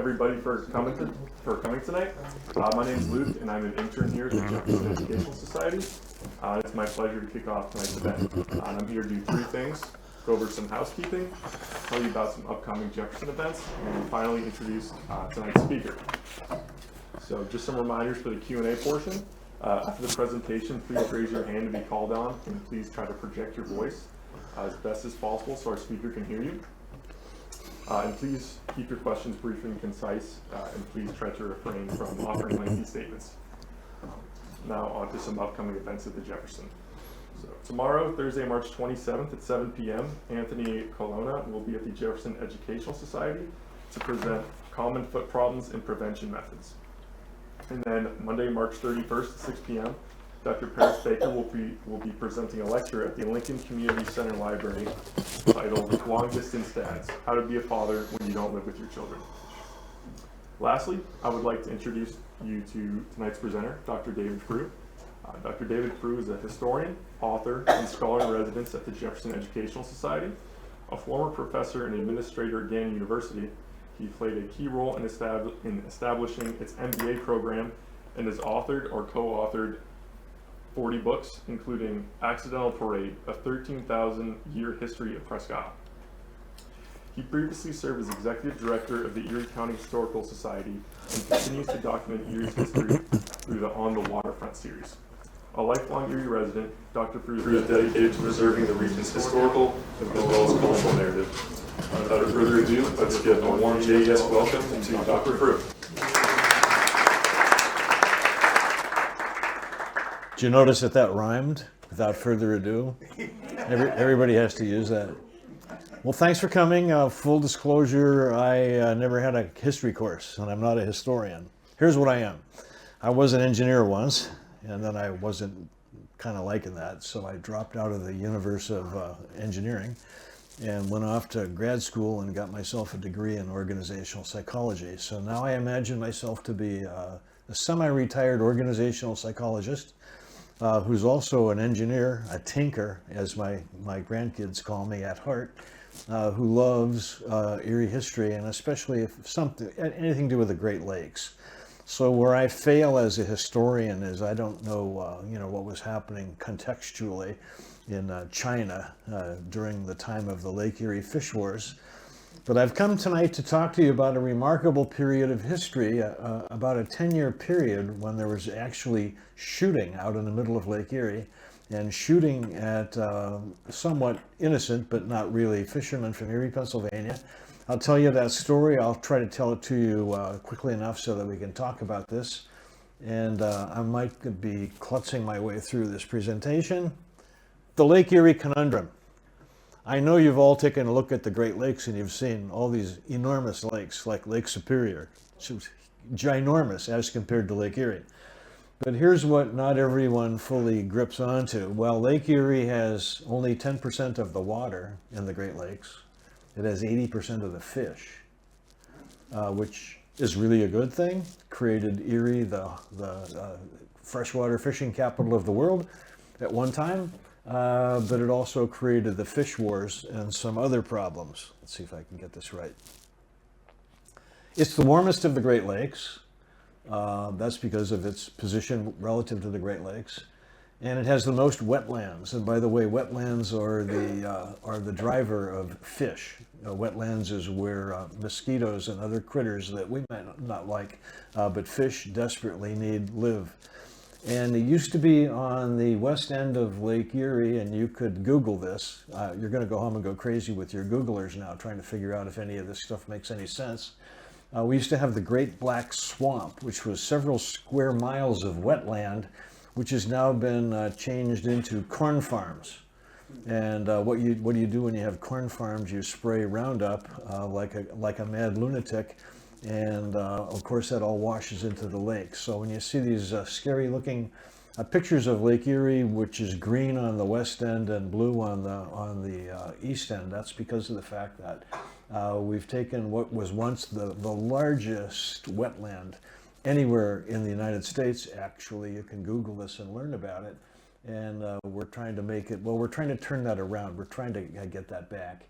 everybody for coming tonight. My name is Luke, and I'm an intern here at the Jefferson Educational Society. It's my pleasure to kick off tonight's event. And I'm here to do three things: go over some housekeeping, tell you about some upcoming Jefferson events, and finally introduce tonight's speaker. So just some reminders for the Q&A portion. After the presentation, please raise your hand to be called on, and please try to project your voice as best as possible so our speaker can hear you. And please keep your questions brief and concise, and please try to refrain from offering lengthy statements. Now on to some upcoming events at the Jefferson. So tomorrow, Thursday, March 27th at 7 p.m., Anthony Colonna will be at the Jefferson Educational Society to present common foot problems and prevention methods. And then Monday, March 31st at 6 p.m., Dr. Paris Baker will be presenting a lecture at the Lincoln Community Center Library titled Long Distance Dads: How to Be a Father When You Don't Live with Your Children. Lastly, I would like to introduce you to tonight's presenter, Dr. David Frew. Dr. David Frew is a historian, author, and scholar in residence at the Jefferson Educational Society. A former professor and administrator at Gannon University, he played a key role in establishing its MBA program and has authored or co-authored 40 books, including Accidental Parade, a 13,000-year history of Prescott. He previously served as executive director of the Erie County Historical Society and continues to document Erie's history through the On the Waterfront series. A lifelong Erie resident, Dr. Frew is dedicated to preserving the region's historical as well as cultural narrative. Without further ado, let's give a warm JES welcome to Dr. Frew. Did you notice that rhymed? Without further ado? Everybody has to use that. Well, thanks for coming. Full disclosure, I never had a history course, and I'm not a historian. Here's what I am. I was an engineer once, and then I wasn't kind of liking that, so I dropped out of the universe of engineering and went off to grad school and got myself a degree in organizational psychology. So now I imagine myself to be a semi-retired organizational psychologist who's also an engineer, a tinker, as my grandkids call me at heart, who loves Erie history, and especially if anything to do with the Great Lakes. So where I fail as a historian is I don't know, what was happening contextually in China during the time of the Lake Erie Fish Wars. But I've come tonight to talk to you about a remarkable period of history, about a 10-year period when there was actually shooting out in the middle of Lake Erie, and shooting at somewhat innocent but not really fishermen from Erie, Pennsylvania. I'll tell you that story. I'll try to tell it to you quickly enough so that we can talk about this. And I might be klutzing my way through this presentation. The Lake Erie Conundrum. I know you've all taken a look at the Great Lakes and you've seen all these enormous lakes like Lake Superior. It's ginormous as compared to Lake Erie. But here's what not everyone fully grips onto. While Lake Erie has only 10% of the water in the Great Lakes, it has 80% of the fish, which is really a good thing. Created Erie the freshwater fishing capital of the world at one time. But it also created the fish wars and some other problems. Let's see if I can get this right. It's the warmest of the Great Lakes. That's because of its position relative to the Great Lakes. And it has the most wetlands. And by the way, wetlands are the driver of fish. Wetlands is where mosquitoes and other critters that we might not like, but fish desperately need live. And it used to be on the west end of Lake Erie, and you could Google this. You're going to go home and go crazy with your Googlers now, trying to figure out if any of this stuff makes any sense. We used to have the Great Black Swamp, which was several square miles of wetland, which has now been changed into corn farms. And what do you do when you have corn farms? You spray Roundup like a mad lunatic. And of course that all washes into the lake. So when you see these scary looking pictures of Lake Erie, which is green on the west end and blue on the east end, that's because of the fact that we've taken what was once the largest wetland anywhere in the United States. Actually, you can Google this and learn about it. And we're trying to make it, we're trying to turn that around. We're trying to get that back.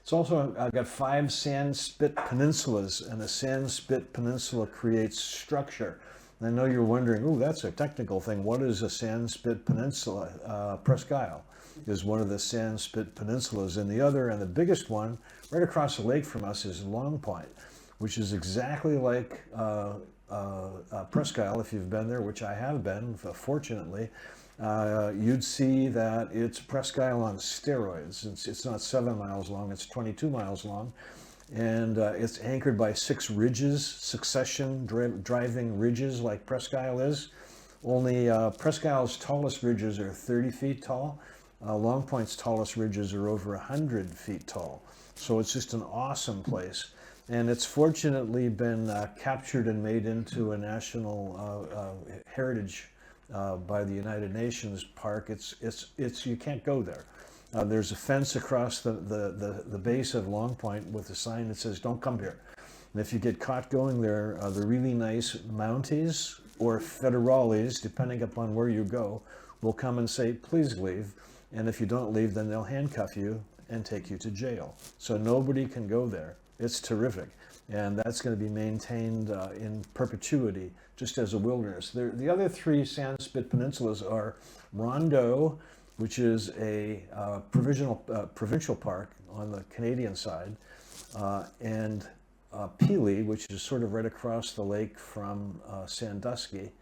It's also got 5 sand spit peninsulas, and a sand spit peninsula creates structure. And I know you're wondering, oh, that's a technical thing. What is a sand spit peninsula? Presque Isle is one of the sand spit peninsulas, and the other, and the biggest one, right across the lake from us, is Long Point, which is exactly like Presque Isle, if you've been there, which I have been, fortunately. You'd see that it's Presque Isle on steroids. It's not 7 miles long, it's 22 miles long. And it's anchored by 6 ridges, succession driving ridges like Presque Isle is. Only Presque Isle's tallest ridges are 30 feet tall. Long Point's tallest ridges are over 100 feet tall. So it's just an awesome place. And it's fortunately been captured and made into a national heritage by the United Nations park. It's you can't go there. There's a fence across the base of Long Point with a sign that says "Don't come here." And if you get caught going there, the really nice Mounties or Federales, depending upon where you go, will come and say, "Please leave." And if you don't leave, then they'll handcuff you and take you to jail. So nobody can go there. It's terrific. And that's going to be maintained in perpetuity, just as a wilderness. The other 3 sand spit peninsulas are Rondeau, which is a provincial park on the Canadian side, and Pelee, which is sort of right across the lake from Sandusky.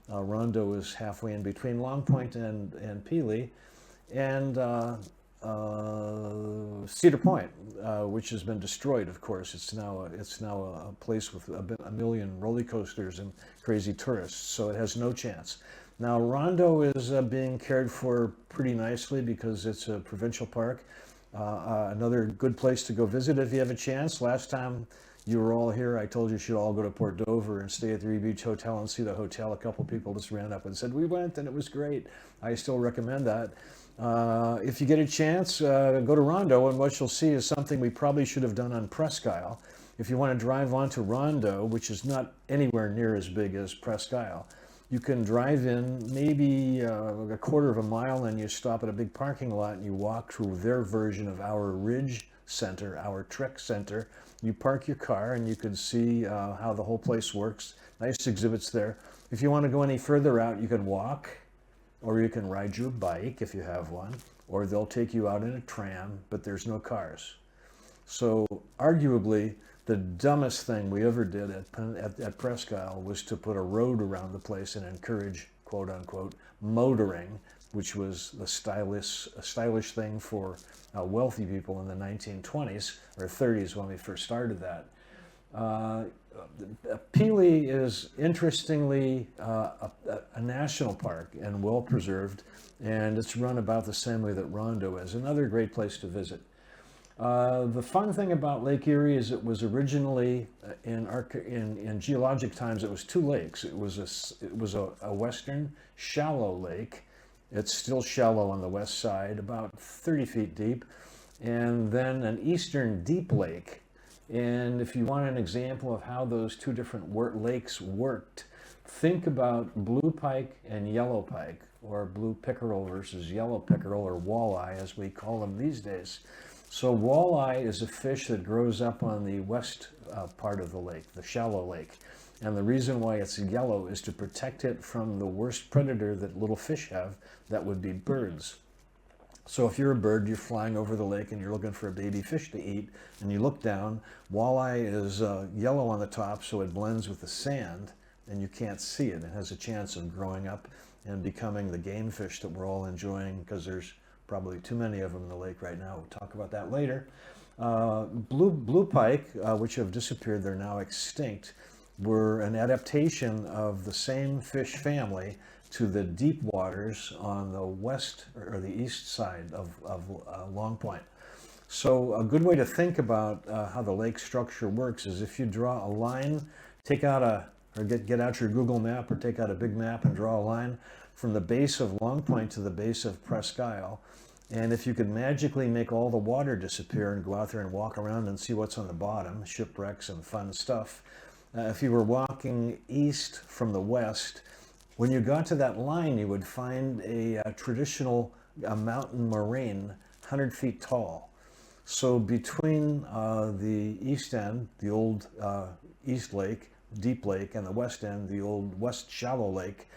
Rondeau is halfway in between Long Point and Pelee. And Cedar Point, which has been destroyed, of course. It's now a place with a million roller coasters and crazy tourists, so it has no chance. Now, Rondeau is being cared for pretty nicely because it's a provincial park. Another good place to go visit if you have a chance. Last time you were all here, I told you should all go to Port Dover and stay at the Erie Beach Hotel and see the hotel. A couple people just ran up and said, we went and it was great. I still recommend that. If you get a chance, go to Rondeau, and what you'll see is something we probably should have done on Presque Isle. If you want to drive onto Rondeau, which is not anywhere near as big as Presque Isle, you can drive in maybe a quarter of a mile, and you stop at a big parking lot and you walk through their version of our Ridge Center, our Trek Center. You park your car and you can see how the whole place works. Nice exhibits there. If you want to go any further out, you can walk, or you can ride your bike if you have one, or they'll take you out in a tram, but there's no cars. So arguably, the dumbest thing we ever did at Presque Isle was to put a road around the place and encourage, quote unquote, motoring, which was the stylish thing for wealthy people in the 1920s or 30s when we first started that. Pelee is interestingly a national park and well preserved, and it's run about the same way that Rondeau is. Another great place to visit. The fun thing about Lake Erie is it was originally in geologic times it was 2 lakes. It was a western shallow lake. It's still shallow on the west side, about 30 feet deep, and then an eastern deep lake. And if you want an example of how those 2 different lakes worked, think about blue pike and yellow pike, or blue pickerel versus yellow pickerel, or walleye as we call them these days. So walleye is a fish that grows up on the west part of the lake, the shallow lake. And the reason why it's yellow is to protect it from the worst predator that little fish have, that would be birds. So if you're a bird, you're flying over the lake and you're looking for a baby fish to eat, and you look down, walleye is yellow on the top, so it blends with the sand and you can't see it. It has a chance of growing up and becoming the game fish that we're all enjoying, because there's probably too many of them in the lake right now. We'll talk about that later. Blue pike, which have disappeared, they're now extinct, were an adaptation of the same fish family to the deep waters on the west or the east side of Long Point. So a good way to think about how the lake structure works is if you draw a line, get out your Google map or take out a big map and draw a line from the base of Long Point to the base of Presque Isle. And if you could magically make all the water disappear and go out there and walk around and see what's on the bottom, shipwrecks and fun stuff. If you were walking east from the west, when you got to that line, you would find a traditional mountain moraine, 100 feet tall. So between the east end, the old East Lake, Deep Lake, and the west end, the old West Shallow Lake,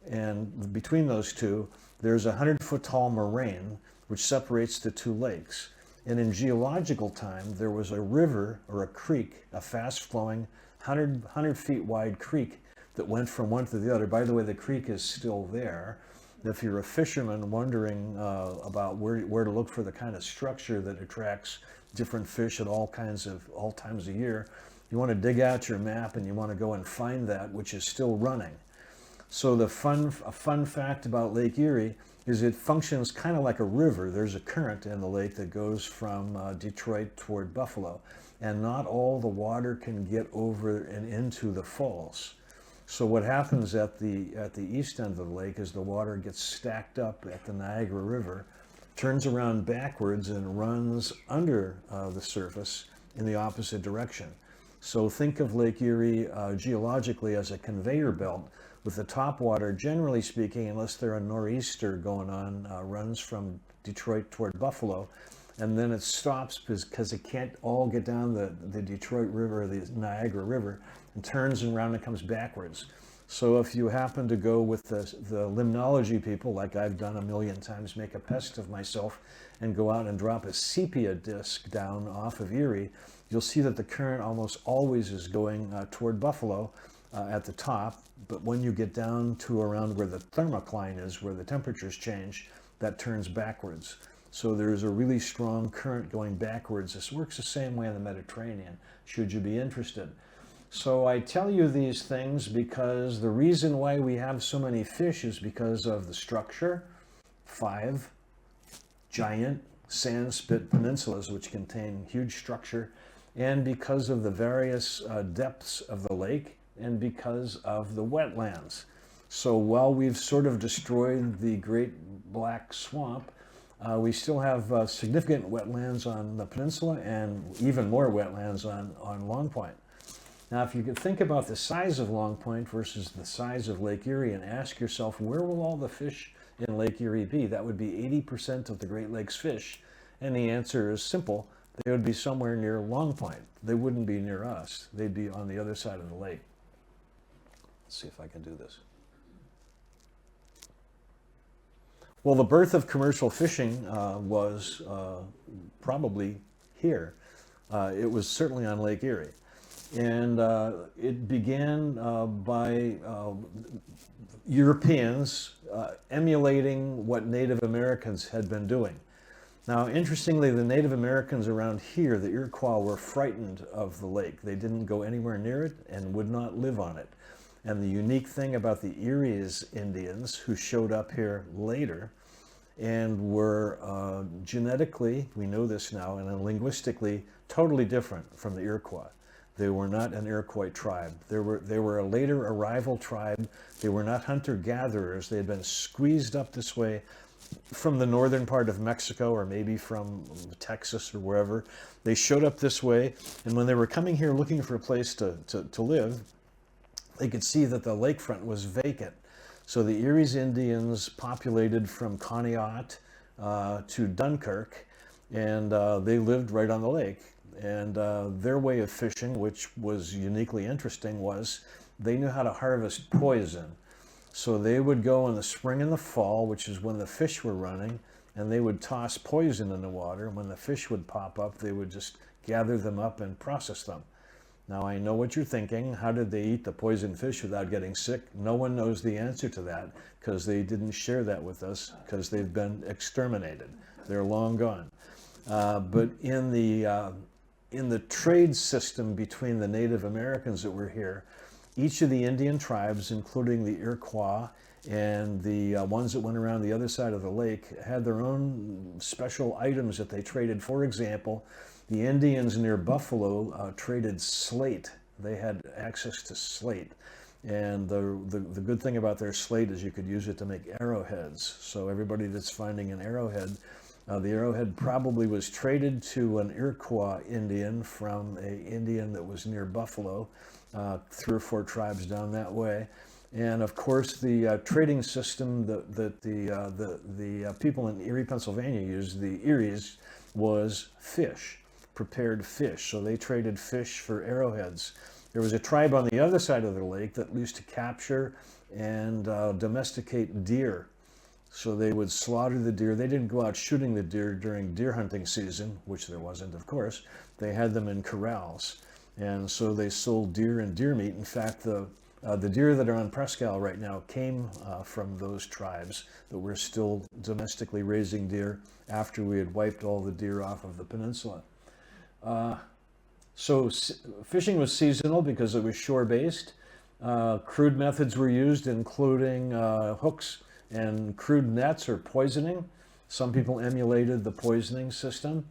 and between those two, there's a 100-foot tall moraine which separates the two lakes. And in geological time, there was a river or a creek, a fast-flowing 100 feet wide creek that went from one to the other. By the way, the creek is still there. If you're a fisherman wondering about where to look for the kind of structure that attracts different fish at all times of year, you want to dig out your map and you want to go and find that, which is still running. So a fun fact about Lake Erie is it functions kind of like a river. There's a current in the lake that goes from Detroit toward Buffalo, and not all the water can get over and into the falls. So what happens at the east end of the lake is the water gets stacked up at the Niagara River, turns around backwards and runs under the surface in the opposite direction. So think of Lake Erie geologically as a conveyor belt, with the top water, generally speaking, unless there are nor'easter going on, runs from Detroit toward Buffalo, and then it stops because it can't all get down the Detroit River or the Niagara River, and turns around and comes backwards. So if you happen to go with the limnology people, like I've done a million times, make a pest of myself, and go out and drop a sepia disc down off of Erie, you'll see that the current almost always is going toward Buffalo at the top, but when you get down to around where the thermocline is, where the temperatures change, that turns backwards. So there's a really strong current going backwards. This works the same way in the Mediterranean, should you be interested. So I tell you these things because the reason why we have so many fish is because of the structure, 5 giant sandspit peninsulas which contain huge structure, and because of the various depths of the lake, and because of the wetlands. So while we've sort of destroyed the Great Black Swamp, we still have significant wetlands on the peninsula and even more wetlands on Long Point. Now, if you could think about the size of Long Point versus the size of Lake Erie and ask yourself, where will all the fish in Lake Erie be? That would be 80% of the Great Lakes fish. And the answer is simple. They would be somewhere near Long Point. They wouldn't be near us. They'd be on the other side of the lake. Let's see if I can do this. Well, the birth of commercial fishing was probably here. It was certainly on Lake Erie. And it began by Europeans emulating what Native Americans had been doing. Now, interestingly, the Native Americans around here, the Iroquois, were frightened of the lake. They didn't go anywhere near it and would not live on it. And the unique thing about the Erie Indians, who showed up here later and were genetically, we know this now, and linguistically totally different from the Iroquois. They were not an Iroquois tribe. They were a later arrival tribe. They were not hunter-gatherers. They had been squeezed up this way from the northern part of Mexico, or maybe from Texas or wherever. They showed up this way, and when they were coming here looking for a place to live, they could see that the lakefront was vacant. So the Erie's Indians populated from Conneaut to Dunkirk, and they lived right on the lake. And their way of fishing, which was uniquely interesting, was they knew how to harvest poison. So they would go in the spring and the fall, which is when the fish were running, and they would toss poison in the water. And when the fish would pop up, they would just gather them up and process them. Now, I know what you're thinking. How did they eat the poison fish without getting sick? No one knows the answer to that, because they didn't share that with us, because they've been exterminated. They're long gone. But in the trade system between the Native Americans that were here, each of the Indian tribes, including the Iroquois and the ones that went around the other side of the lake, had their own special items that they traded. For example, the Indians near Buffalo traded slate. They had access to slate. And the good thing about their slate is you could use it to make arrowheads. So everybody that's finding an arrowhead, the arrowhead probably was traded to an Iroquois Indian from an Indian that was near Buffalo, 3 or 4 tribes down that way. And of course, the trading system that the people in Erie, Pennsylvania used, the Eries, was fish, prepared fish. So they traded fish for arrowheads. There was a tribe on the other side of the lake that used to capture and domesticate deer. So they would slaughter the deer. They didn't go out shooting the deer during deer hunting season, which there wasn't, of course. They had them in corrals. And so they sold deer and deer meat. In fact, the deer that are on Prescal right now came from those tribes that were still domestically raising deer after we had wiped all the deer off of the peninsula. So fishing was seasonal because it was shore-based. Crude methods were used, including hooks and crude nets or poisoning. Some people emulated the poisoning system.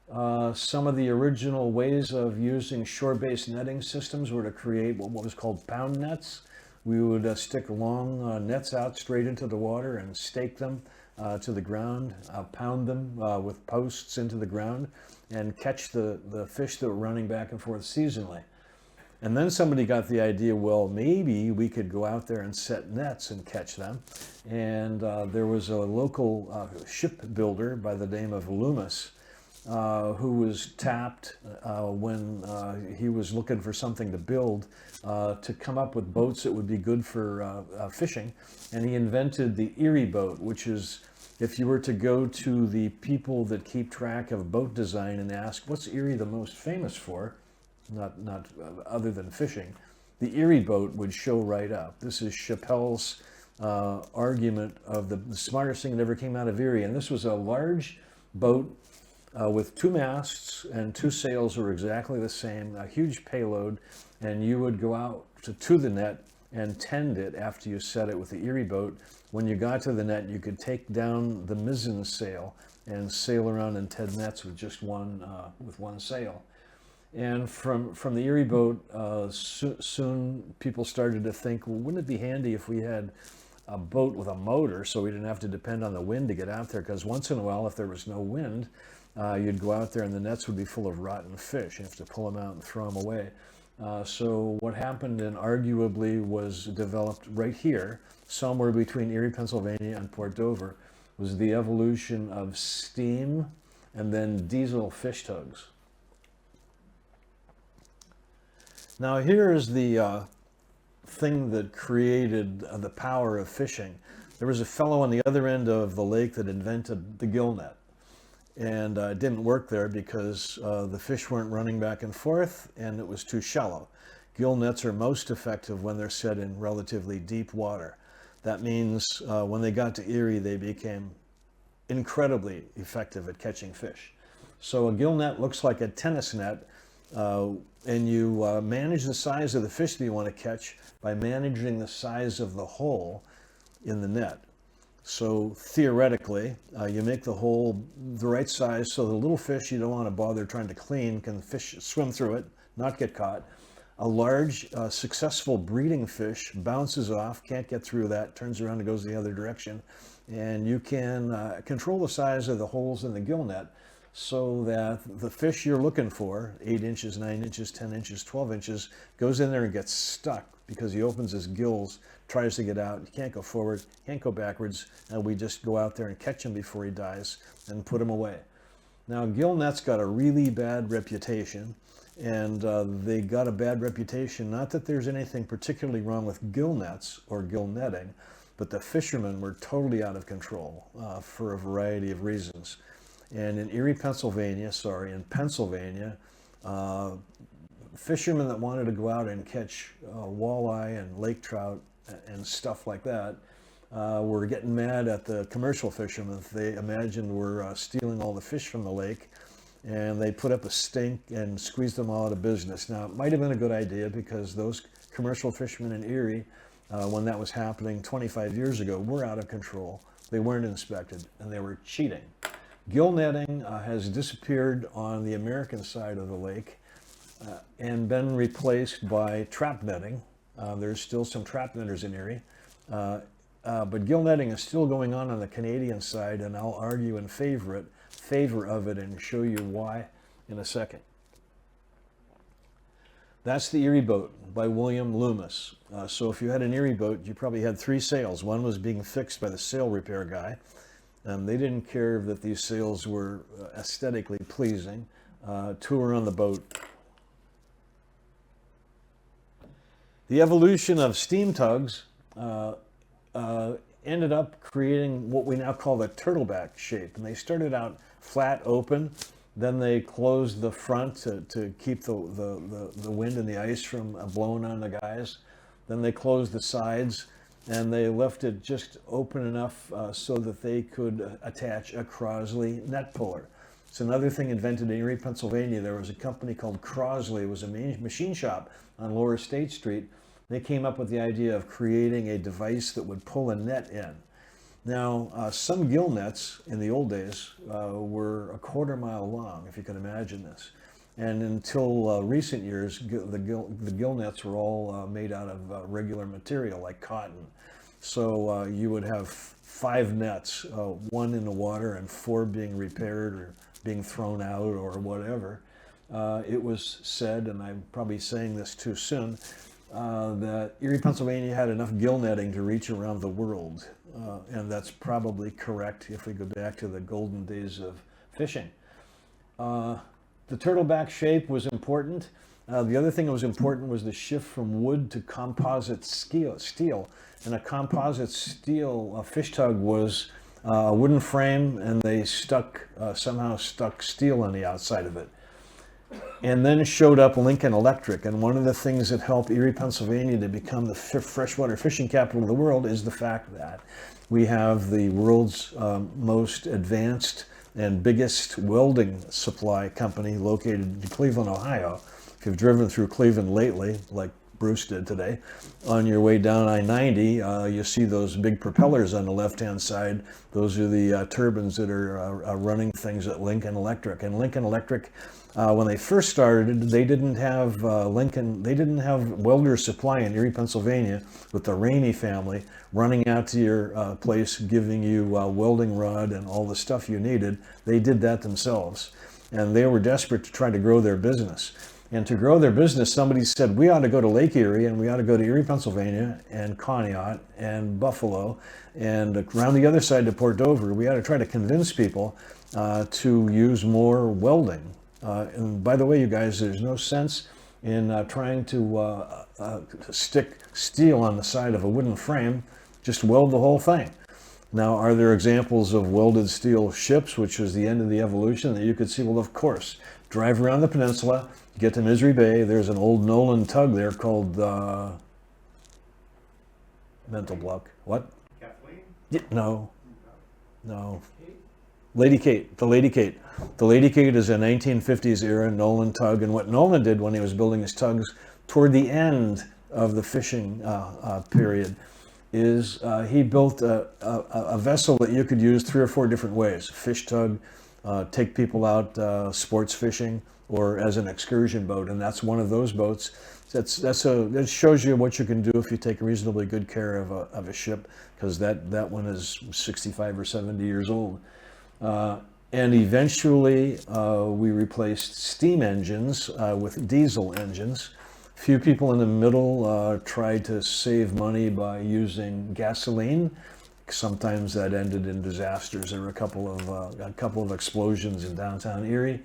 Some of the original ways of using shore-based netting systems were to create what was called pound nets. We would stick long nets out straight into the water and stake them to the ground, pound them with posts into the ground, and catch the fish that were running back and forth seasonally. And then somebody got the idea, well, maybe we could go out there and set nets and catch them. And there was a local shipbuilder by the name of Loomis who was tapped when he was looking for something to build to come up with boats that would be good for fishing. And he invented the Erie boat, which is, if you were to go to the people that keep track of boat design and ask, what's Erie the most famous for? Not other than fishing, the Erie boat would show right up. This is Chappelle's argument of the smartest thing that ever came out of Erie. And this was a large boat with 2 masts, and 2 sails were exactly the same, a huge payload, and you would go out to the net and tend it after you set it with the Erie boat. When you got to the net, you could take down the mizzen sail and sail around and tend nets with just one sail. And from the Erie boat, soon people started to think, well, wouldn't it be handy if we had a boat with a motor so we didn't have to depend on the wind to get out there? Because once in a while, if there was no wind, you'd go out there and the nets would be full of rotten fish. You have to pull them out and throw them away. So what happened, and arguably was developed right here, somewhere between Erie, Pennsylvania and Port Dover, was the evolution of steam and then diesel fish tugs. Now here is the thing that created the power of fishing. There was a fellow on the other end of the lake that invented the gill net. And it didn't work there because the fish weren't running back and forth and it was too shallow. Gill nets are most effective when they're set in relatively deep water. That means when they got to Erie, they became incredibly effective at catching fish. So a gill net looks like a tennis net, and you manage the size of the fish that you want to catch by managing the size of the hole in the net. So theoretically, you make the hole the right size so the little fish you don't want to bother trying to clean can swim through it, not get caught. A large, successful breeding fish bounces off, can't get through that, turns around and goes the other direction. And you can control the size of the holes in the gill net so that the fish you're looking for, 8 inches, 9 inches, 10 inches, 12 inches, goes in there and gets stuck because he opens his gills, tries to get out. He can't go forward, can't go backwards, and we just go out there and catch him before he dies and put him away. Now, gill nets got a really bad reputation, and they got a bad reputation, not that there's anything particularly wrong with gill nets or gill netting, but the fishermen were totally out of control for a variety of reasons. And in Erie, Pennsylvania, fishermen that wanted to go out and catch walleye and lake trout and stuff like that were getting mad at the commercial fishermen. They imagined were stealing all the fish from the lake, and they put up a stink and squeezed them all out of business. Now, it might have been a good idea because those commercial fishermen in Erie, when that was happening 25 years ago, were out of control. They weren't inspected, and they were cheating. Gill netting has disappeared on the American side of the lake and been replaced by trap netting. There's still some trap netters in Erie, but gill netting is still going on the Canadian side, and I'll argue in favor of it and show you why in a second. That's the Erie boat by William Loomis. So if you had an Erie boat, you probably had three sails. One was being fixed by the sail repair guy. They didn't care that these sails were aesthetically pleasing. Two were on the boat. The evolution of steam tugs ended up creating what we now call the turtleback shape. And they started out flat open, then they closed the front to keep the wind and the ice from blowing on the guys. Then they closed the sides, and they left it just open enough so that they could attach a Crosley net puller. It's another thing invented in Erie, Pennsylvania. There was a company called Crosley. It was a machine shop on Lower State Street. They came up with the idea of creating a device that would pull a net in. Now, some gill nets in the old days were a quarter-mile long, if you can imagine this. And until recent years, the gill nets were all made out of regular material, like cotton. So you would have 5 nets, 1 in the water and 4 being repaired or being thrown out or whatever. It was said, and I'm probably saying this too soon, that Erie, Pennsylvania had enough gill netting to reach around the world. And that's probably correct if we go back to the golden days of fishing. The turtleback shape was important. The other thing that was important was the shift from wood to composite steel. And a composite steel fish tug was a wooden frame, and they somehow stuck steel on the outside of it. And then showed up Lincoln Electric. And one of the things that helped Erie, Pennsylvania to become the freshwater fishing capital of the world is the fact that we have the world's most advanced and biggest welding supply company located in Cleveland, Ohio. If you've driven through Cleveland lately, like Bruce did today, on your way down I-90, you see those big propellers on the left-hand side. Those are the turbines that are running things at Lincoln Electric. And Lincoln Electric, when they first started, they didn't have welder supply in Erie, Pennsylvania, with the Ramey family running out to your place, giving you welding rod and all the stuff you needed. They did that themselves, and they were desperate to try to grow their business. And to grow their business, somebody said, we ought to go to Lake Erie, and we ought to go to Erie, Pennsylvania, and Conneaut, and Buffalo, and around the other side to Port Dover. We ought to try to convince people to use more welding. And by the way, you guys, there's no sense in trying to stick steel on the side of a wooden frame. Just weld the whole thing. Now, are there examples of welded steel ships, which was the end of the evolution, that you could see? Well, of course. Drive around the peninsula, get to Misery Bay. There's an old Nolan tug there called mental block. What? Kathleen? Yeah, no. Lady Kate. The Lady Kate. The Lady Kate is a 1950s era Nolan tug, and what Nolan did when he was building his tugs toward the end of the fishing period is he built a vessel that you could use 3 or 4 different ways. Fish tug, take people out sports fishing, or as an excursion boat, and that's one of those boats. That shows you what you can do if you take reasonably good care of a ship, because that one is 65 or 70 years old. And eventually we replaced steam engines with diesel engines. Few people in the middle tried to save money by using gasoline. Sometimes that ended in disasters. There were a couple of explosions in downtown Erie.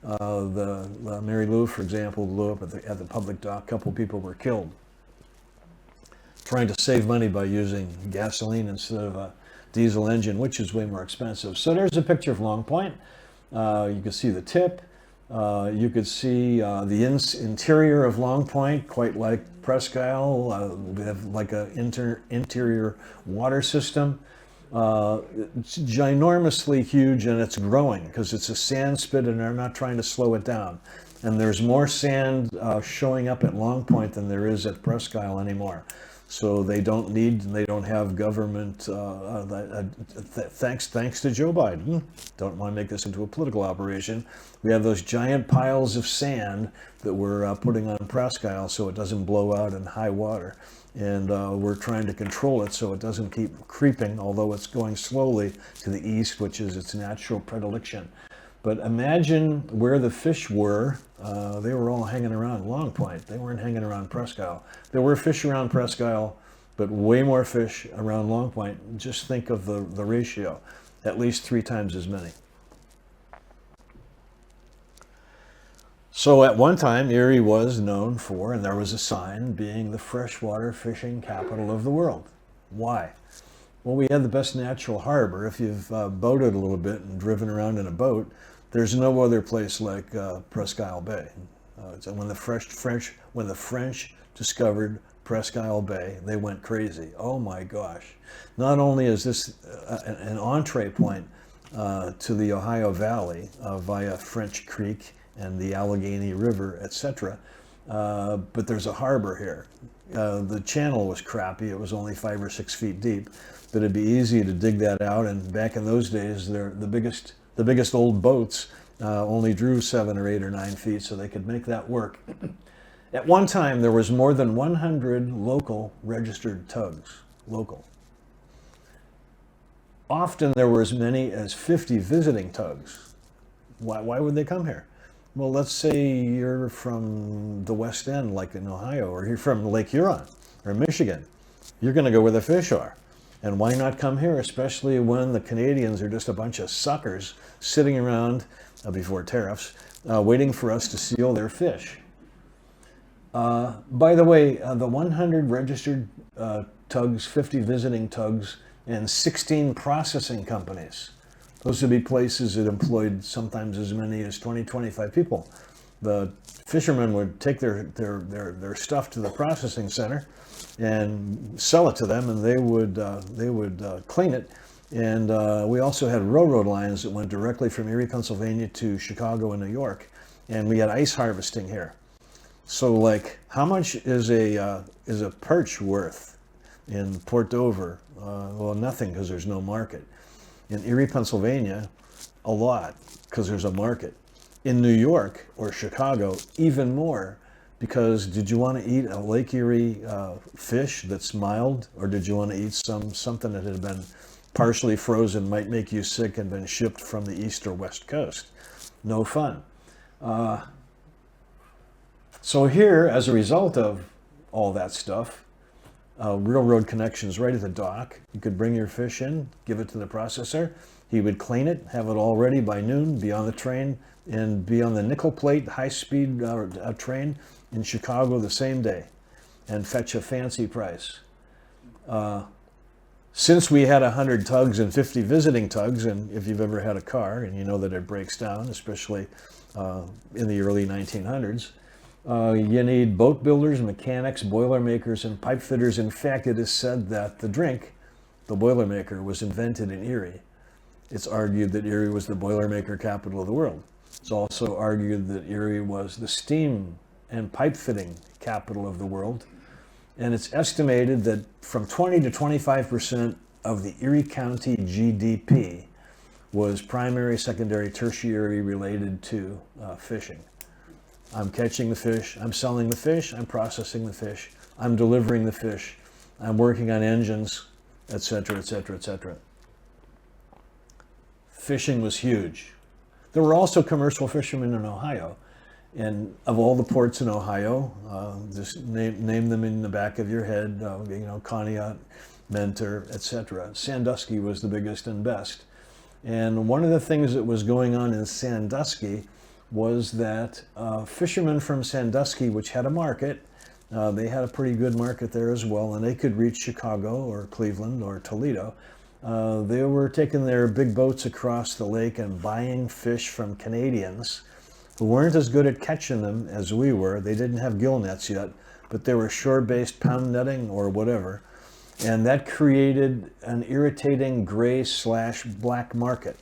The Mary Lou, for example, blew up at the public dock. A couple of people were killed trying to save money by using gasoline instead of a diesel engine, which is way more expensive. So there's a picture of Long Point. You can see the tip. You could see the interior of Long Point, quite like Presque Isle. We have like an interior water system. It's ginormously huge, and it's growing because it's a sand spit, and they're not trying to slow it down. And there's more sand showing up at Long Point than there is at Presque Isle anymore. So they don't have government, thanks to Joe Biden. Don't want to make this into a political operation. We have those giant piles of sand that we're putting on Presque Isle so it doesn't blow out in high water. And we're trying to control it so it doesn't keep creeping, although it's going slowly to the east, which is its natural predilection. But imagine where the fish were. They were all hanging around Long Point. They weren't hanging around Presque Isle. There were fish around Presque Isle, but way more fish around Long Point. Just think of the ratio, at least 3 times as many. So at one time, Erie was known for, and there was a sign, being the freshwater fishing capital of the world. Why? Well, we had the best natural harbor. If you've boated a little bit and driven around in a boat, there's no other place like Presque Isle Bay. So when the French discovered Presque Isle Bay, they went crazy. Oh my gosh! Not only is this an entree point to the Ohio Valley via French Creek and the Allegheny River, etc., but there's a harbor here. The channel was crappy. It was only 5 or 6 feet deep, but it'd be easy to dig that out. And back in those days, the biggest old boats only drew 7 or 8 or 9 feet, so they could make that work. At one time, there was more than 100 local registered tugs. Local. Often there were as many as 50 visiting tugs. Why would they come here? Well, let's say you're from the West End, like in Ohio, or you're from Lake Huron or Michigan. You're going to go where the fish are. And why not come here, especially when the Canadians are just a bunch of suckers sitting around, before tariffs, waiting for us to seal their fish. By the way, the 100 registered tugs, 50 visiting tugs, and 16 processing companies. Those would be places that employed sometimes as many as 20, 25 people. The fishermen would take their stuff to the processing center and sell it to them, and they would clean it. And we also had railroad lines that went directly from Erie, Pennsylvania to Chicago and New York. And we had ice harvesting here. So like, how much is a perch worth in Port Dover? Well, nothing, because there's no market. In Erie, Pennsylvania, a lot, because there's a market. In New York or Chicago, even more, because did you want to eat a Lake Erie fish that's mild, or did you want to eat something that had been partially frozen, might make you sick, and been shipped from the east or west coast? No fun. So here, as a result of all that stuff, railroad connections right at the dock. You could bring your fish in, give it to the processor. He would clean it, have it all ready by noon, be on the train, and be on the nickel plate high-speed train in Chicago the same day, and fetch a fancy price. Since we had 100 tugs and 50 visiting tugs, and if you've ever had a car and you know that it breaks down, especially in the early 1900s, you need boat builders, mechanics, boiler makers, and pipe fitters. In fact, it is said that the drink, the Boilermaker, was invented in Erie. It's argued that Erie was the Boilermaker capital of the world. It's also argued that Erie was the steam and pipe fitting capital of the world. And it's estimated that from 20 to 25% of the Erie County GDP was primary, secondary, tertiary related to fishing. I'm catching the fish, I'm selling the fish, I'm processing the fish, I'm delivering the fish, I'm working on engines, etc., etc., etc. Fishing was huge. There were also commercial fishermen in Ohio, and of all the ports in Ohio, just name them in the back of your head, Conneaut, Mentor, etc. Sandusky was the biggest and best. And one of the things that was going on in Sandusky was that fishermen from Sandusky, which had a market, they had a pretty good market there as well, and they could reach Chicago or Cleveland or Toledo. They were taking their big boats across the lake and buying fish from Canadians who weren't as good at catching them as we were. They didn't have gill nets yet, but they were shore-based pound netting or whatever. And that created an irritating gray/black market.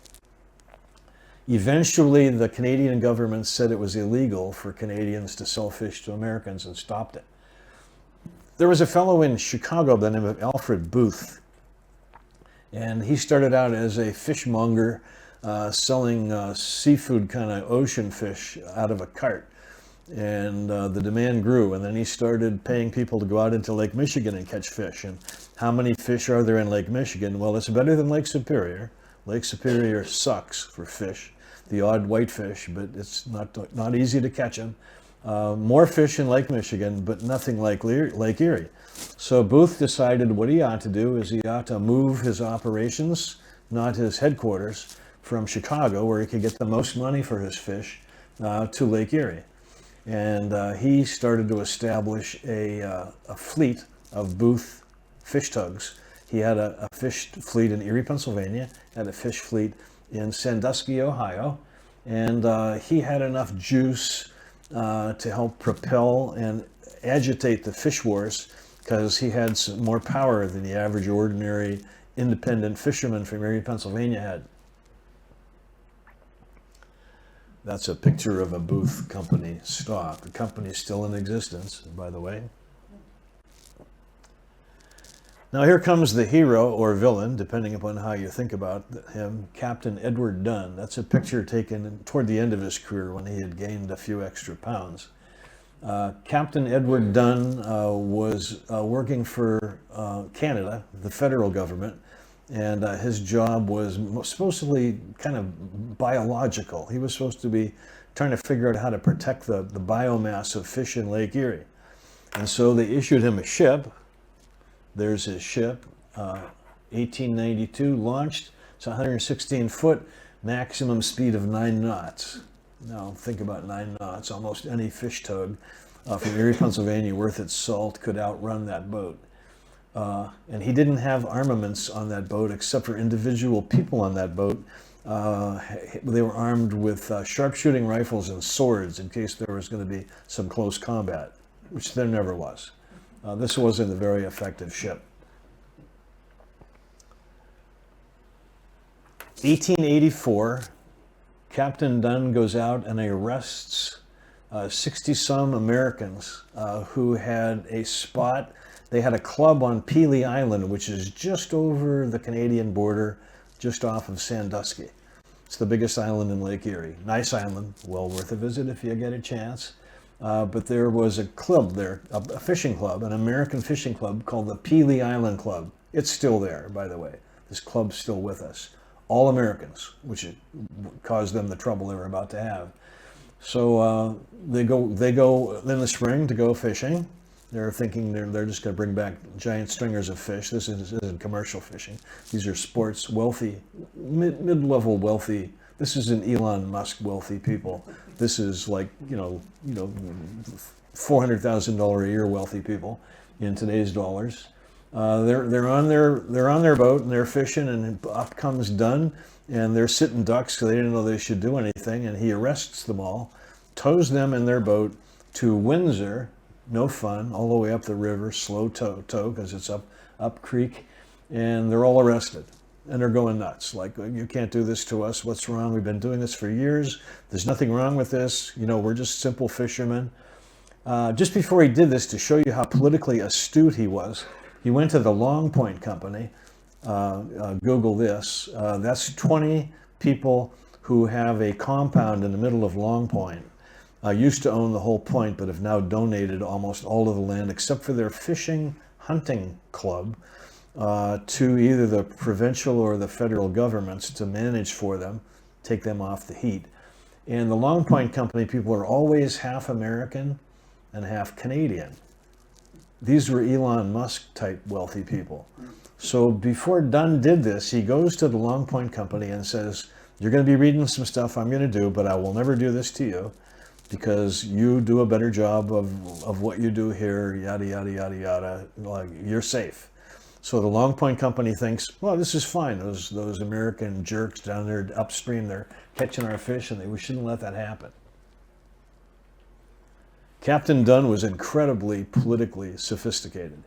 Eventually, the Canadian government said it was illegal for Canadians to sell fish to Americans and stopped it. There was a fellow in Chicago by the name of Alfred Booth, and he started out as a fishmonger selling seafood, kind of ocean fish, out of a cart. And the demand grew, and then he started paying people to go out into Lake Michigan and catch fish. And how many fish are there in Lake Michigan? Well, it's better than Lake Superior. Lake Superior sucks for fish. the odd whitefish, but it's not easy to catch them. More fish in Lake Michigan, but nothing like Lake Erie. So Booth decided what he ought to do is he ought to move his operations, not his headquarters, from Chicago, where he could get the most money for his fish, to Lake Erie. And he started to establish a fleet of Booth fish tugs. He had a fish fleet in Erie, Pennsylvania, had a fish fleet in Sandusky, Ohio, and he had enough juice to help propel and agitate the fish wars, because he had some more power than the average ordinary independent fisherman from Erie, Pennsylvania had. That's a picture of a Booth Company stock. The company is still in existence, by the way. Now here comes the hero or villain, depending upon how you think about him, Captain Edward Dunn. That's a picture taken toward the end of his career when he had gained a few extra pounds. Captain Edward Dunn was working for Canada, the federal government, and his job was supposedly kind of biological. He was supposed to be trying to figure out how to protect the biomass of fish in Lake Erie. And so they issued him a ship. There's his ship, 1892, launched. It's 116 foot, maximum speed of 9 knots. Now think about 9 knots. Almost any fish tug from Erie, Pennsylvania worth its salt could outrun that boat. And he didn't have armaments on that boat except for individual people on that boat. They were armed with sharpshooting rifles and swords in case there was going to be some close combat, which there never was. This wasn't a very effective ship. 1884, Captain Dunn goes out and arrests 60-some Americans who had a spot. They had a club on Pelee Island, which is just over the Canadian border, just off of Sandusky. It's the biggest island in Lake Erie. Nice island, well worth a visit if you get a chance. But there was a club there, a fishing club, an American fishing club called the Pelee Island Club. It's still there, by the way. This club's still with us. All Americans, which caused them the trouble they were about to have. So they go in the spring to go fishing. They're thinking they're just going to bring back giant stringers of fish. This isn't commercial fishing. These are sports, wealthy, mid-level wealthy. This isn't Elon Musk wealthy people. This is like, $400,000 a year wealthy people in today's dollars. They're on their boat and they're fishing, and up comes Dunn, and they're sitting ducks because they didn't know they should do anything, and he arrests them all, tows them in their boat to Windsor. No fun, all the way up the river, slow tow because it's up creek, and they're all arrested. And they're going nuts, like, you can't do this to us, what's wrong? We've been doing this for years, there's nothing wrong with this, we're just simple fishermen. Just before he did this, to show you how politically astute he was, he went to the Long Point Company. Google this. That's 20 people who have a compound in the middle of Long Point. Used to own the whole point, but have now donated almost all of the land except for their fishing hunting club to either the provincial or the federal governments to manage for them, take them off the heat. And the Long Point Company people are always half American and half Canadian. These were Elon Musk type wealthy people. So before Dunn did this, he goes to the Long Point Company and says, you're going to be reading some stuff I'm going to do, but I will never do this to you because you do a better job of what you do here, yada, yada, yada, yada, like, you're safe. So the Long Point Company thinks, well, this is fine. Those American jerks down there upstream, they're catching our fish, and we shouldn't let that happen. Captain Dunn was incredibly politically sophisticated.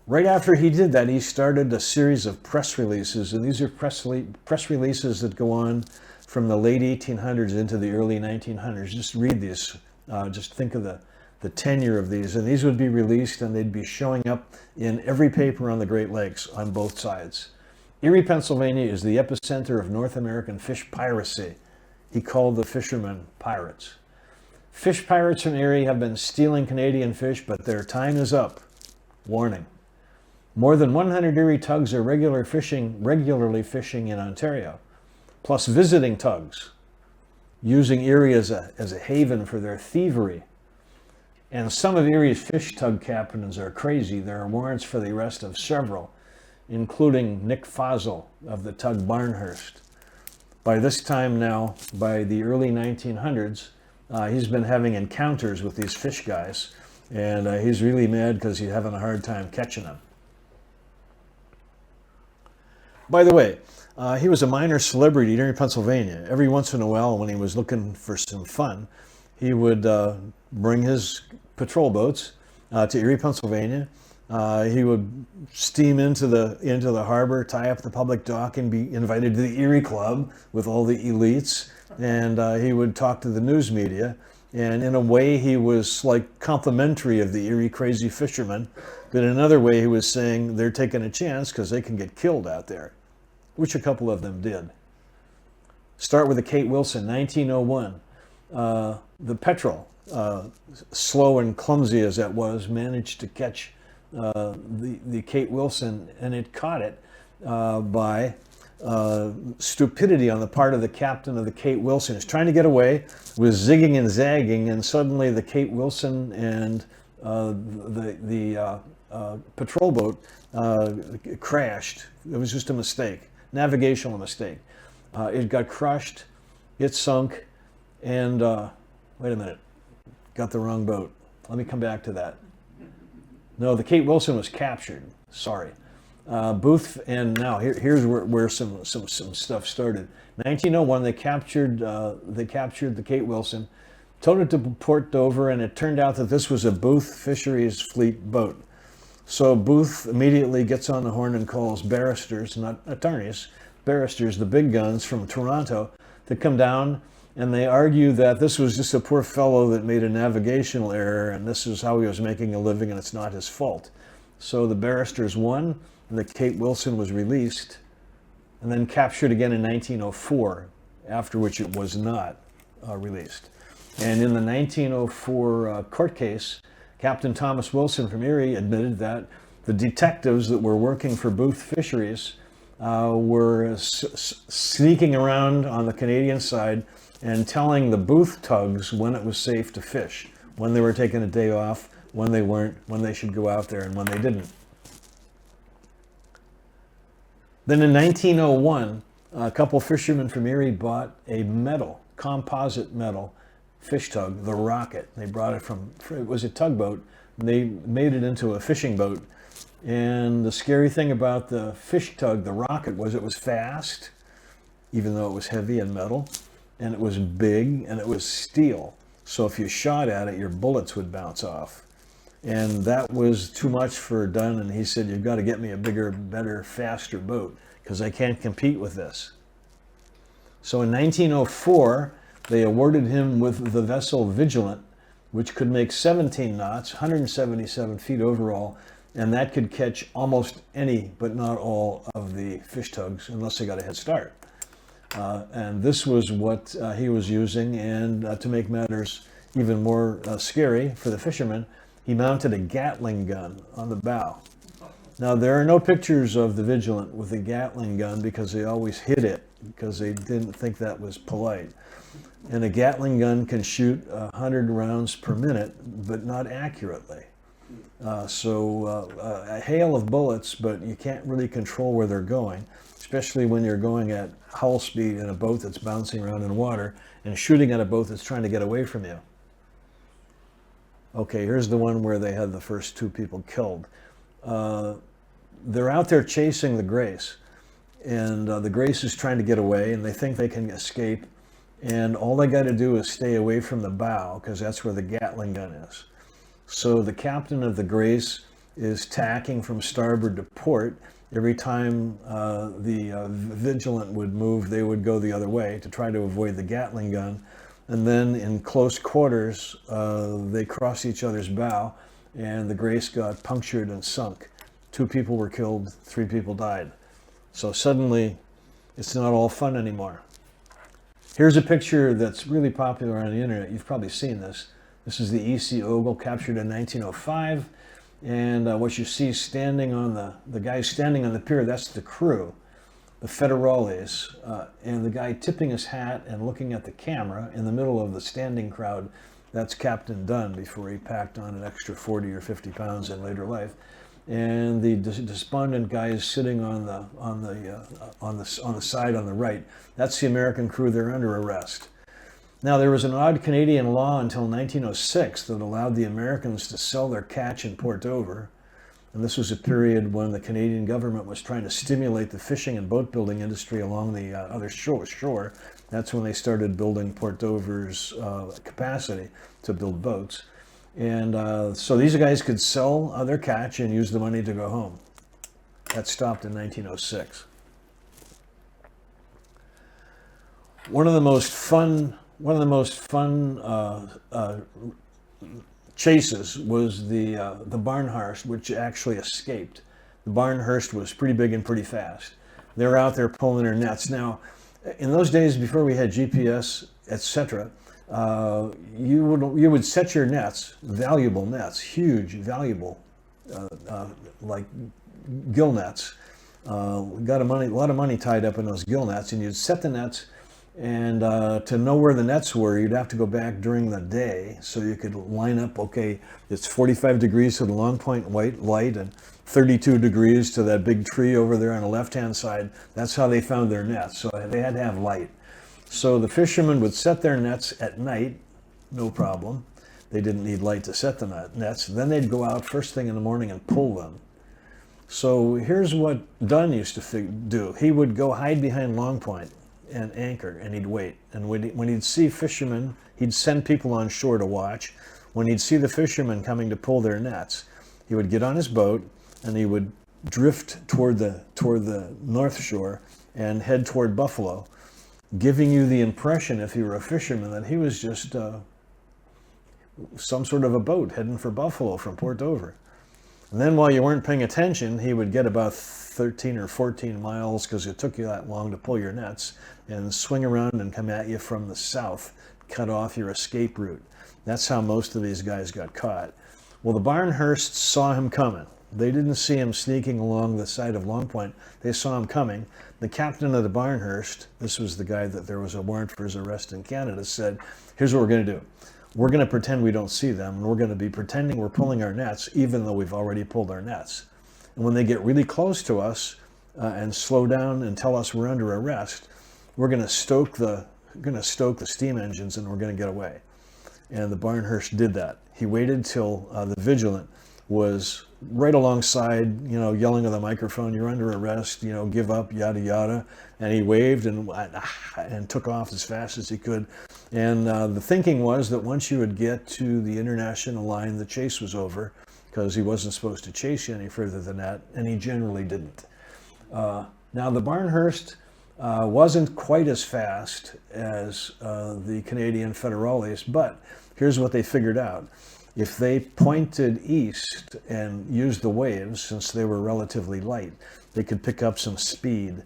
Right after he did that, he started a series of press releases, and these are press releases that go on from the late 1800s into the early 1900s. Just read these. Just think of the tenure of these, and these would be released, and they'd be showing up in every paper on the Great Lakes on both sides. Erie, Pennsylvania is the epicenter of North American fish piracy. He called the fishermen pirates. Fish pirates from Erie have been stealing Canadian fish, but their time is up. Warning. More than 100 Erie tugs are regularly fishing in Ontario. plus visiting tugs, using Erie as a haven for their thievery. And some of Erie's fish tug captains are crazy. There are warrants for the arrest of several, including Nick Fossil of the tug Barnhurst. By this time now, by the early 1900s, he's been having encounters with these fish guys, and he's really mad because he's having a hard time catching them. By the way, he was a minor celebrity in Erie, Pennsylvania. Every once in a while, when he was looking for some fun, he would bring his patrol boats to Erie, Pennsylvania. He would steam into the harbor, tie up the public dock, and be invited to the Erie Club with all the elites. And he would talk to the news media. And in a way, he was like complimentary of the Erie crazy fishermen. But in another way, he was saying they're taking a chance because they can get killed out there, which a couple of them did. Start with the Kate Wilson, 1901. The Petrel, slow and clumsy as it was, managed to catch the Kate Wilson, and it caught it by stupidity on the part of the captain of the Kate Wilson. He's trying to get away, was zigging and zagging, and suddenly the Kate Wilson and the patrol boat crashed. It was just a mistake, navigational mistake. It got crushed, it sunk, and wait a minute, got the wrong boat. Let me come back to that. No, the Kate Wilson was captured. Sorry. Booth, and now here's where some stuff started. 1901, they captured the Kate Wilson, towed it to Port Dover, and it turned out that this was a Booth Fisheries Fleet boat. So Booth immediately gets on the horn and calls barristers, not attorneys, barristers, the big guns from Toronto, to come down, and they argue that this was just a poor fellow that made a navigational error, and this is how he was making a living, and it's not his fault. So the barristers won, and the Kate Wilson was released, and then captured again in 1904, after which it was not released. And in the 1904 court case, Captain Thomas Wilson from Erie admitted that the detectives that were working for Booth Fisheries were sneaking around on the Canadian side and telling the Booth tugs when it was safe to fish, when they were taking a day off, when they weren't, when they should go out there, and when they didn't. Then in 1901, a couple fishermen from Erie bought a metal, composite metal fish tug, the Rocket. They brought it it was a tugboat, and they made it into a fishing boat. And the scary thing about the fish tug, the Rocket, was it was fast, even though it was heavy and metal, and it was big, and it was steel. So if you shot at it, your bullets would bounce off. And that was too much for Dunn, and he said, you've got to get me a bigger, better, faster boat, because I can't compete with this. So in 1904, they awarded him with the vessel Vigilant, which could make 17 knots, 177 feet overall, and that could catch almost any, but not all, of the fish tugs, unless they got a head start. And this was what he was using, and to make matters even more scary for the fishermen, he mounted a Gatling gun on the bow. Now, there are no pictures of the Vigilant with a Gatling gun because they always hid it because they didn't think that was polite. And a Gatling gun can shoot 100 rounds per minute, but not accurately. A hail of bullets, but you can't really control where they're going, especially when you're going at hull speed in a boat that's bouncing around in water and shooting at a boat that's trying to get away from you. Okay, here's the one where they had the first two people killed. They're out there chasing the Grace, and the Grace is trying to get away, and they think they can escape, and all they got to do is stay away from the bow, because that's where the Gatling gun is. So the captain of the Grace is tacking from starboard to port. Every time the Vigilant would move, they would go the other way to try to avoid the Gatling gun. And then in close quarters, they crossed each other's bow, and the Grace got punctured and sunk. 2 people were killed, 3 people died. So suddenly, it's not all fun anymore. Here's a picture that's really popular on the internet. You've probably seen this. This is the E.C. Ogle, captured in 1905. And what you see standing on the guy standing on the pier, that's the crew. the Federales, and the guy tipping his hat and looking at the camera in the middle of the standing crowd, that's Captain Dunn before he packed on an extra 40 or 50 pounds in later life. And the despondent guy is sitting on the side on the right. That's the American crew. They're under arrest. Now, there was an odd Canadian law until 1906 that allowed the Americans to sell their catch in Port Dover. And this was a period when the Canadian government was trying to stimulate the fishing and boat building industry along the other shore. That's when they started building Port Dover's capacity to build boats. And so these guys could sell their catch and use the money to go home. That stopped in 1906. One of the most fun chases was the Barnhurst, which actually escaped. The Barnhurst was pretty big and pretty fast. They were out there pulling their nets. Now, in those days before we had GPS, etc., you would set your nets, valuable nets, huge, valuable, like gill nets. Got a lot of money tied up in those gill nets, and you'd set the nets. And to know where the nets were, you'd have to go back during the day so you could line up, okay, it's 45 degrees to the long point light and 32 degrees to that big tree over there on the left-hand side. That's how they found their nets. So they had to have light. So the fishermen would set their nets at night, no problem. They didn't need light to set the nets. Then they'd go out first thing in the morning and pull them. So here's what Dunn used to do. He would go hide behind Long Point and anchor, and he'd wait. And when he'd see fishermen, he'd send people on shore to watch. When he'd see the fishermen coming to pull their nets, he would get on his boat and he would drift toward the north shore and head toward Buffalo, giving you the impression, if you were a fisherman, that he was just some sort of a boat heading for Buffalo from Port Dover. And then while you weren't paying attention, he would get about 13 or 14 miles, because it took you that long to pull your nets, and swing around and come at you from the south, cut off your escape route. That's how most of these guys got caught. Well, the Barnhursts saw him coming. They didn't see him sneaking along the side of Long Point. They saw him coming. The captain of the Barnhurst, this was the guy that there was a warrant for his arrest in Canada, said, here's what we're going to do. We're going to pretend we don't see them, and we're going to be pretending we're pulling our nets, even though we've already pulled our nets. And when they get really close to us and slow down and tell us we're under arrest, we're going to stoke the steam engines, and we're going to get away. And the Barnhurst did that. He waited till the vigilant was right alongside, yelling on the microphone, "You're under arrest, give up, yada yada." And he waved and took off as fast as he could. And the thinking was that once you would get to the international line, the chase was over, because he wasn't supposed to chase you any further than that, and he generally didn't. Now, the Barnhurst wasn't quite as fast as the Canadian Federales, but here's what they figured out. If they pointed east and used the waves, since they were relatively light, they could pick up some speed.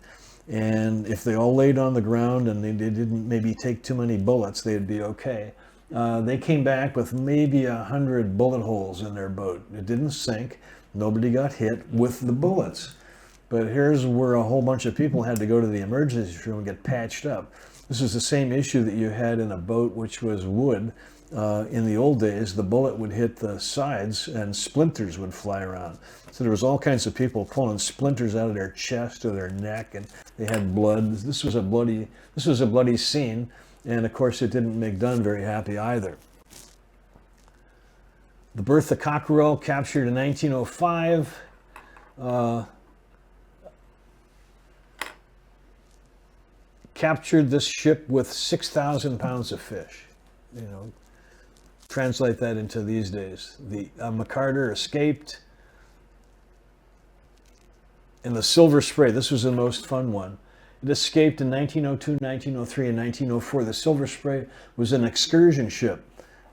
And if they all laid on the ground and they didn't maybe take too many bullets, they'd be okay. They came back with maybe 100 bullet holes in their boat. It didn't sink. Nobody got hit with the bullets. But here's where a whole bunch of people had to go to the emergency room and get patched up. This is the same issue that you had in a boat which was wood. In the old days, the bullet would hit the sides and splinters would fly around. So there was all kinds of people pulling splinters out of their chest or their neck, and they had blood. This was a bloody scene, and of course it didn't make Dunn very happy either. The Bertha Cockerel, captured in 1905. Captured this ship with 6,000 pounds of fish. Translate that into these days. The McCarter escaped. And the Silver Spray, this was the most fun one. It escaped in 1902, 1903, and 1904. The Silver Spray was an excursion ship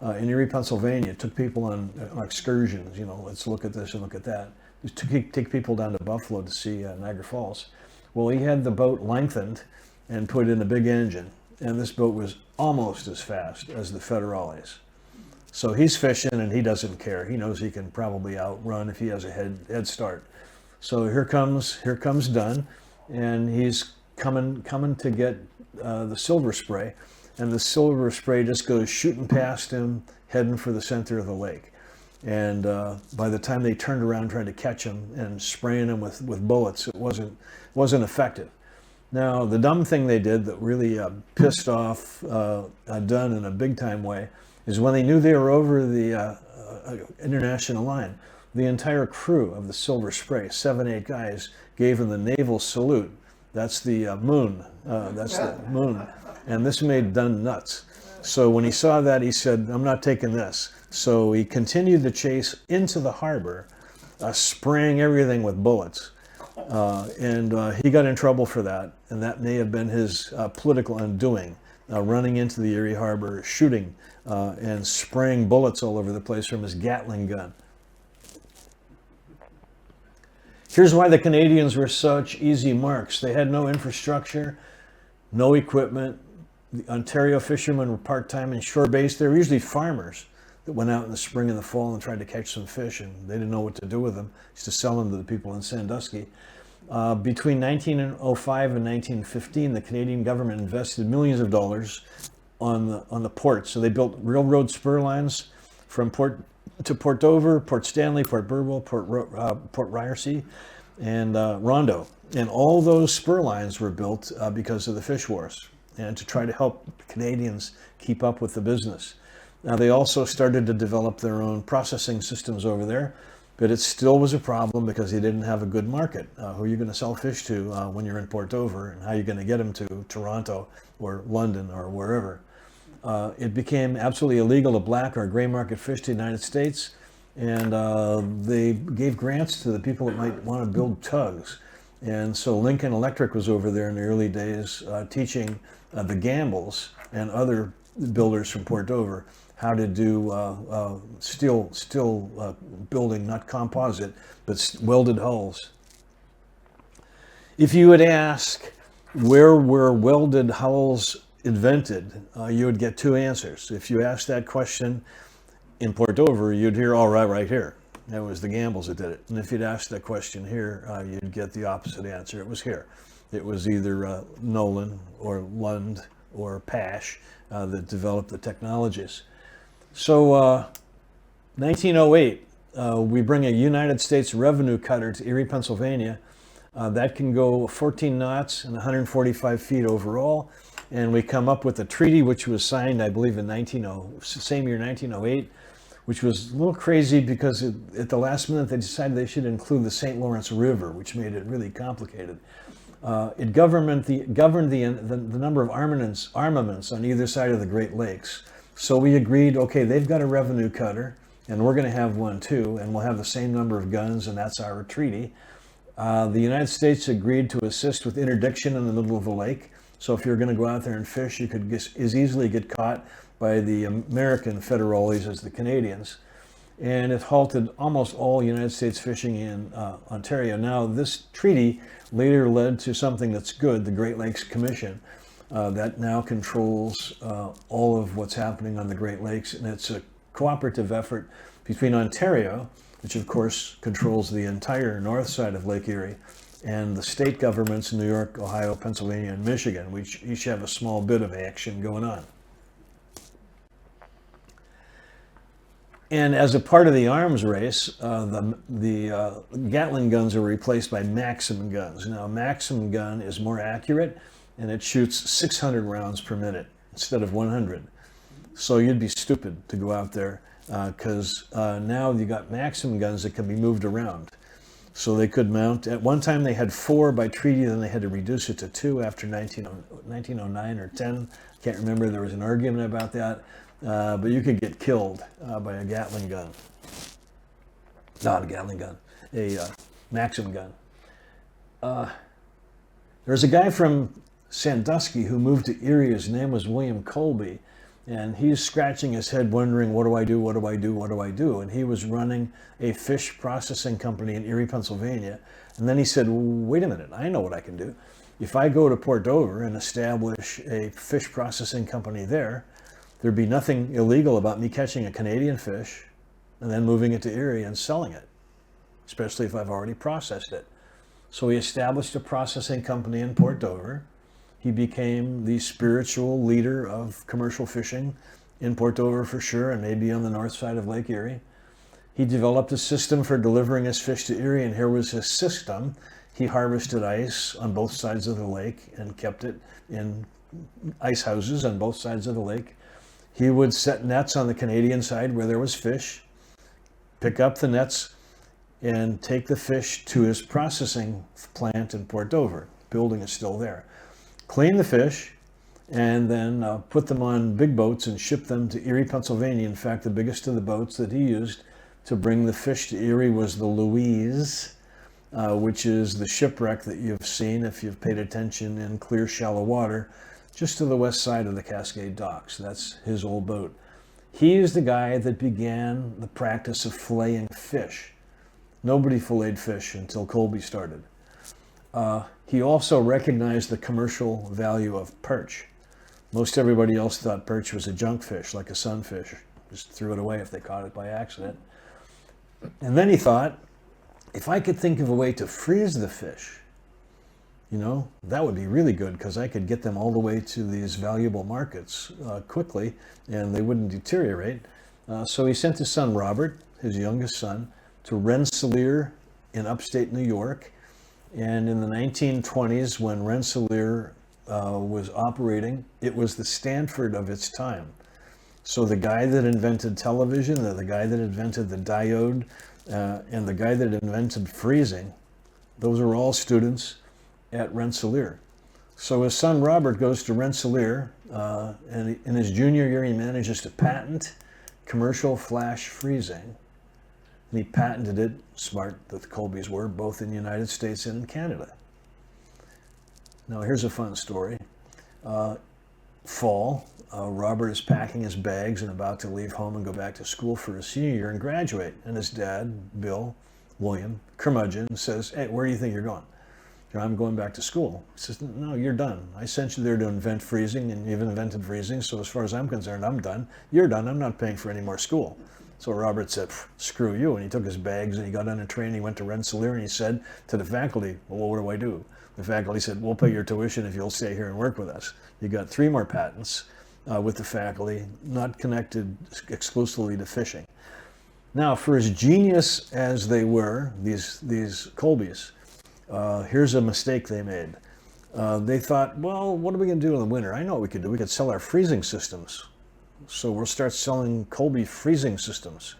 in Erie, Pennsylvania. It took people on excursions. Let's look at this and look at that. It took take people down to Buffalo to see Niagara Falls. Well, he had the boat lengthened and put in a big engine. And this boat was almost as fast as the Federales. So he's fishing and he doesn't care. He knows he can probably outrun if he has a head start. So here comes Dunn, and he's coming to get the silver spray, and the silver spray just goes shooting past him, heading for the center of the lake. And by the time they turned around trying to catch him and spraying him with bullets, it wasn't effective. Now, the dumb thing they did that really pissed off Dunn in a big time way is when they knew they were over the international line, the entire crew of the Silver Spray, 7, 8 guys, gave him the naval salute. That's the moon. That's the moon. And this made Dunn nuts. So when he saw that, he said, I'm not taking this. So he continued the chase into the harbor, spraying everything with bullets. And he got in trouble for that. And that may have been his political undoing, running into the Erie harbor, shooting and spraying bullets all over the place from his Gatling gun. Here's why the Canadians were such easy marks. They had no infrastructure, no equipment. The Ontario fishermen were part-time and shore-based. They were usually farmers that went out in the spring and the fall and tried to catch some fish, and they didn't know what to do with them. Used to sell them to the people in Sandusky. Between 1905 and 1915, the Canadian government invested millions of dollars on the ports. So they built railroad spur lines from Port Dover, Port Stanley, Port Burwell, Port Ryerson, and Rondo. And all those spur lines were built because of the fish wars and to try to help Canadians keep up with the business. Now, they also started to develop their own processing systems over there, but it still was a problem because they didn't have a good market. Who are you going to sell fish to when you're in Port Dover, and how are you going to get them to Toronto or London or wherever? It became absolutely illegal to black or gray market fish to the United States, and they gave grants to the people that might want to build tugs. And so Lincoln Electric was over there in the early days teaching the Gambles and other builders from Port Dover how to do steel building, not composite, but welded hulls. If you would ask where were welded hulls invented, you would get 2 answers. If you asked that question in Port Dover, you'd hear, all right here. That was the Gambles that did it. And if you'd asked that question here, you'd get the opposite answer. It was here. It was either Nolan or Lund or Pash that developed the technologies. So 1908, we bring a United States revenue cutter to Erie, Pennsylvania. That can go 14 knots and 145 feet overall. And we come up with a treaty which was signed, I believe, in same year, 1908, which was a little crazy because at the last minute they decided they should include the St. Lawrence River, which made it really complicated. It governed the number of armaments on either side of the Great Lakes. So we agreed, okay, they've got a revenue cutter, and we're going to have one too, and we'll have the same number of guns, and that's our treaty. The United States agreed to assist with interdiction in the middle of the lake. So if you're going to go out there and fish, you could as easily get caught by the American federales as the Canadians. And it halted almost all United States fishing in Ontario. Now, this treaty later led to something that's good, the Great Lakes Commission, that now controls all of what's happening on the Great Lakes. And it's a cooperative effort between Ontario, which of course controls the entire north side of Lake Erie, and the state governments in New York, Ohio, Pennsylvania, and Michigan, which each have a small bit of action going on. And as a part of the arms race, the Gatling guns are replaced by Maxim guns. Now, a Maxim gun is more accurate, and it shoots 600 rounds per minute instead of 100. So you'd be stupid to go out there because now you got Maxim guns that can be moved around. So they could mount, at one time they had 4 by treaty, then they had to reduce it to 2 after 1909 or 10. Can't remember, there was an argument about that. But you could get killed by a Gatling gun. Not a Gatling gun, a Maxim gun. There's a guy from Sandusky who moved to Erie. His name was William Colby. And he's scratching his head wondering, what do I do, what do I do, what do I do? And he was running a fish processing company in Erie, Pennsylvania. And then he said, wait a minute, I know what I can do. If I go to Port Dover and establish a fish processing company there, there'd be nothing illegal about me catching a Canadian fish and then moving it to Erie and selling it, especially if I've already processed it. So he established a processing company in Port Dover. He became the spiritual leader of commercial fishing in Port Dover for sure, and maybe on the north side of Lake Erie. He developed a system for delivering his fish to Erie, and here was his system. He harvested ice on both sides of the lake and kept it in ice houses on both sides of the lake. He would set nets on the Canadian side where there was fish, pick up the nets, and take the fish to his processing plant in Port Dover. The building is still there. Clean the fish, and then put them on big boats and ship them to Erie, Pennsylvania. In fact, the biggest of the boats that he used to bring the fish to Erie was the Louise, which is the shipwreck that you've seen if you've paid attention in clear, shallow water, just to the west side of the Cascade Docks. That's his old boat. He is the guy that began the practice of filleting fish. Nobody filleted fish until Colby started. He also recognized the commercial value of perch. Most everybody else thought perch was a junk fish, like a sunfish. Just threw it away if they caught it by accident. And then he thought, if I could think of a way to freeze the fish, that would be really good, because I could get them all the way to these valuable markets quickly, and they wouldn't deteriorate. So he sent his son Robert, his youngest son, to Rensselaer in upstate New York. And in the 1920s, when Rensselaer was operating, it was the Stanford of its time. So the guy that invented television, the guy that invented the diode, and the guy that invented freezing, those are all students at Rensselaer. So his son Robert goes to Rensselaer, and in his junior year he manages to patent commercial flash freezing. And he patented it, smart that the Colbys were, both in the United States and in Canada. Now here's a fun story. Fall, Robert is packing his bags and about to leave home and go back to school for his senior year and graduate. And his dad, William, curmudgeon, says, "Hey, where do you think you're going?" "I'm going back to school." He says, "No, you're done. I sent you there to invent freezing, and you've invented freezing, so as far as I'm concerned, I'm done. You're done. I'm not paying for any more school." So Robert said, "Screw you," and he took his bags and he got on a train. He went to Rensselaer and he said to the faculty, "Well, what do I do?" The faculty said, "We'll pay your tuition if you'll stay here and work with us." He got 3 more patents with the faculty, not connected exclusively to fishing. Now, for as genius as they were, these Colbys, here's a mistake they made. They thought, well, what are we going to do in the winter? I know what we could do. We could sell our freezing systems. So we'll start selling Colby freezing systems.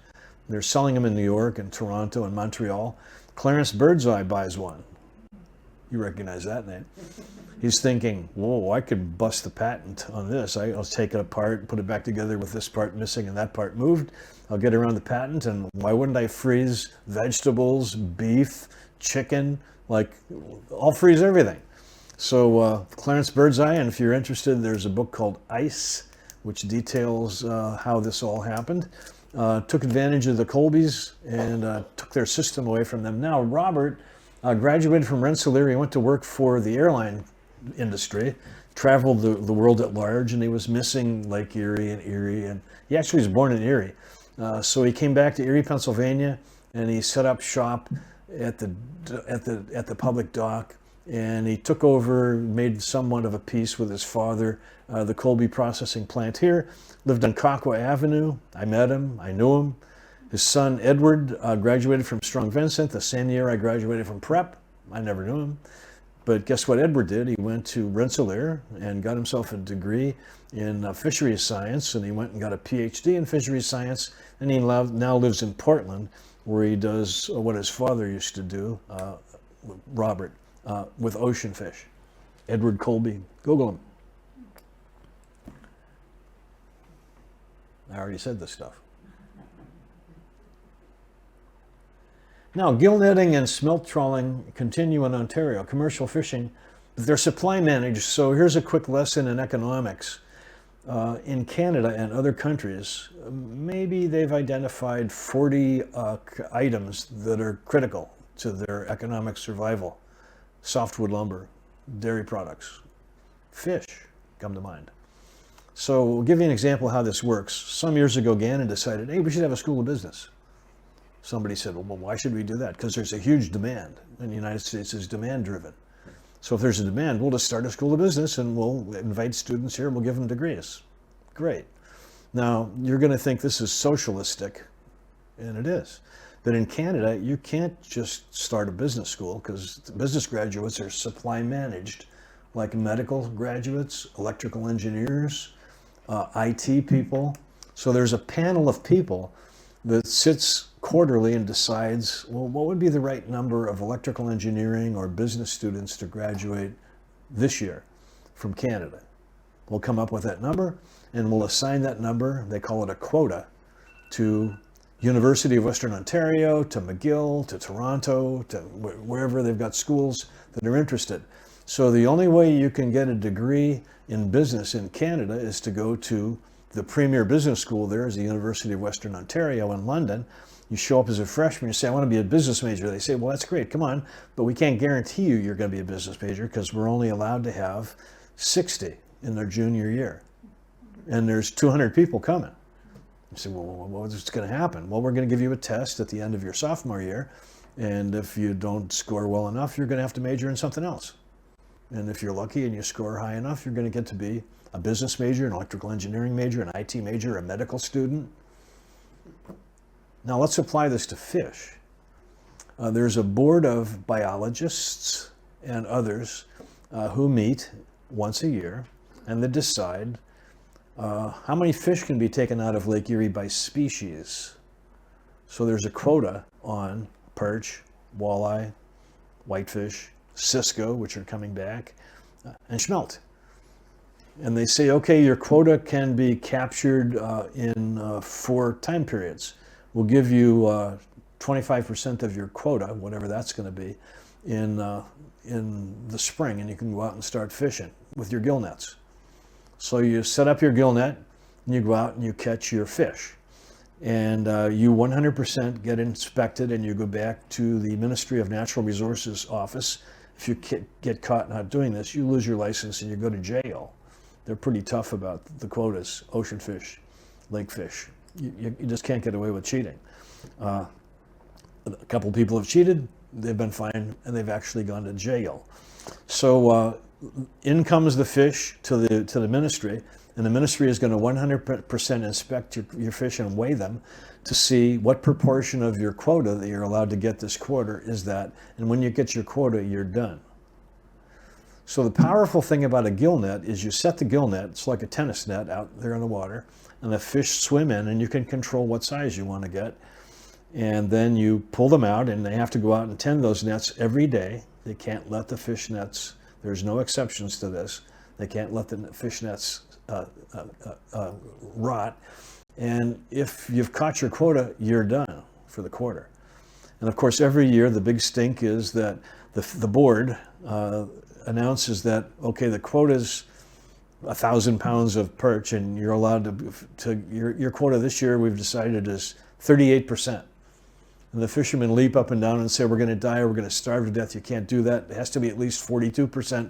They're selling them in New York and Toronto and Montreal. Clarence Birdseye buys one. You recognize that name. He's thinking, whoa, I could bust the patent on this. I'll take it apart, put it back together with this part missing and that part moved. I'll get around the patent, and why wouldn't I freeze vegetables, beef, chicken? I'll freeze everything. So Clarence Birdseye, and if you're interested, there's a book called Ice, which details how this all happened. Took advantage of the Colbys and took their system away from them. Now, Robert graduated from Rensselaer. He went to work for the airline industry, traveled the world at large, and he was missing Lake Erie, and he actually was born in Erie. So he came back to Erie, Pennsylvania, and he set up shop at the public dock, and he took over, made somewhat of a peace with his father, the Colby processing plant here. Lived on Cockwa Avenue. I met him, I knew him. His son Edward graduated from Strong Vincent the same year I graduated from prep. I never knew him. But guess what Edward did? He went to Rensselaer and got himself a degree in fisheries science, and he went and got a PhD in fisheries science, and he now lives in Portland, where he does what his father used to do, Robert, with ocean fish. Edward Colby. Google him. I already said this stuff. Now, gill netting and smelt trawling continue in Ontario, commercial fishing, but they're supply managed. So here's a quick lesson in economics. In Canada and other countries, maybe they've identified 40 items that are critical to their economic survival. Softwood lumber, dairy products, fish come to mind. So we'll give you an example of how this works. Some years ago, Gannon decided, hey, we should have a school of business. Somebody said, well, why should we do that? Because there's a huge demand, and the United States is demand driven. So if there's a demand, we'll just start a school of business and we'll invite students here and we'll give them degrees. Great. Now, you're going to think this is socialistic, and it is. But in Canada, you can't just start a business school because business graduates are supply managed, like medical graduates, electrical engineers, IT people. So there's a panel of people that sits quarterly and decides, well, what would be the right number of electrical engineering or business students to graduate this year from Canada. We'll come up with that number and we'll assign that number, they call it a quota, to University of Western Ontario, to McGill, to Toronto, to wherever they've got schools that are interested. So the only way you can get a degree in business in Canada is to go to the premier business school. There is the University of Western Ontario in London. You show up as a freshman, you say, I want to be a business major. They say, well, that's great, come on, but we can't guarantee you you're going to be a business major because we're only allowed to have 60 in their junior year. And there's 200 people coming. You say, well, what's going to happen? Well, we're going to give you a test at the end of your sophomore year, and if you don't score well enough, you're going to have to major in something else. And if you're lucky and you score high enough, you're going to get to be a business major, an electrical engineering major, an IT major, a medical student. Now let's apply this to fish. There's a board of biologists and others who meet once a year, and they decide how many fish can be taken out of Lake Erie by species. So there's a quota on perch, walleye, whitefish, Cisco, which are coming back, and smelt. And they say, okay, your quota can be captured in 4 time periods. We'll give you 25% of your quota, whatever that's going to be, in the spring, and you can go out and start fishing with your gill nets. So you set up your gill net, and you go out and you catch your fish. And you 100% get inspected, and you go back to the Ministry of Natural Resources office. If you get caught not doing this, you lose your license and you go to jail. They're pretty tough about the quotas, ocean fish, lake fish. You just can't get away with cheating. A couple people have cheated, they've been fined, and they've actually gone to jail. So in comes the fish to the ministry, and the ministry is going to 100% inspect your fish and weigh them to see what proportion of your quota that you're allowed to get this quarter is that, and when you get your quota, you're done. So the powerful thing about a gill net is you set the gill net, it's like a tennis net out there in the water, and the fish swim in, and you can control what size you want to get. And then you pull them out, and they have to go out and tend those nets every day. They can't let the fish nets, there's no exceptions to this, they can't let the fish nets rot. And if you've caught your quota, you're done for the quarter. And of course, every year the big stink is that the board announces that, okay, the quota's 1,000 pounds of perch, and you're allowed to your quota this year we've decided is 38%. And the fishermen leap up and down and say, we're going to die, or we're going to starve to death. You can't do that. It has to be at least 42%.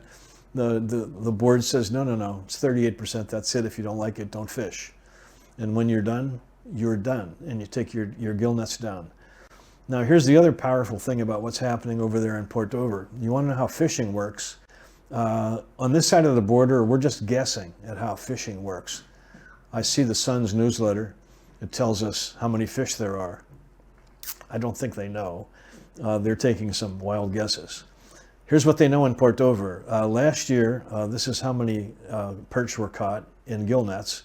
The board says, no, it's 38%. That's it. If you don't like it, don't fish. And when you're done, and you take your gill nets down. Now, here's the other powerful thing about what's happening over there in Port Dover. You want to know how fishing works? On this side of the border, we're just guessing at how fishing works. I see the Sun's newsletter. It tells us how many fish there are. I don't think they know. They're taking some wild guesses. Here's what they know in Port Dover. Last year, this is how many perch were caught in gill nets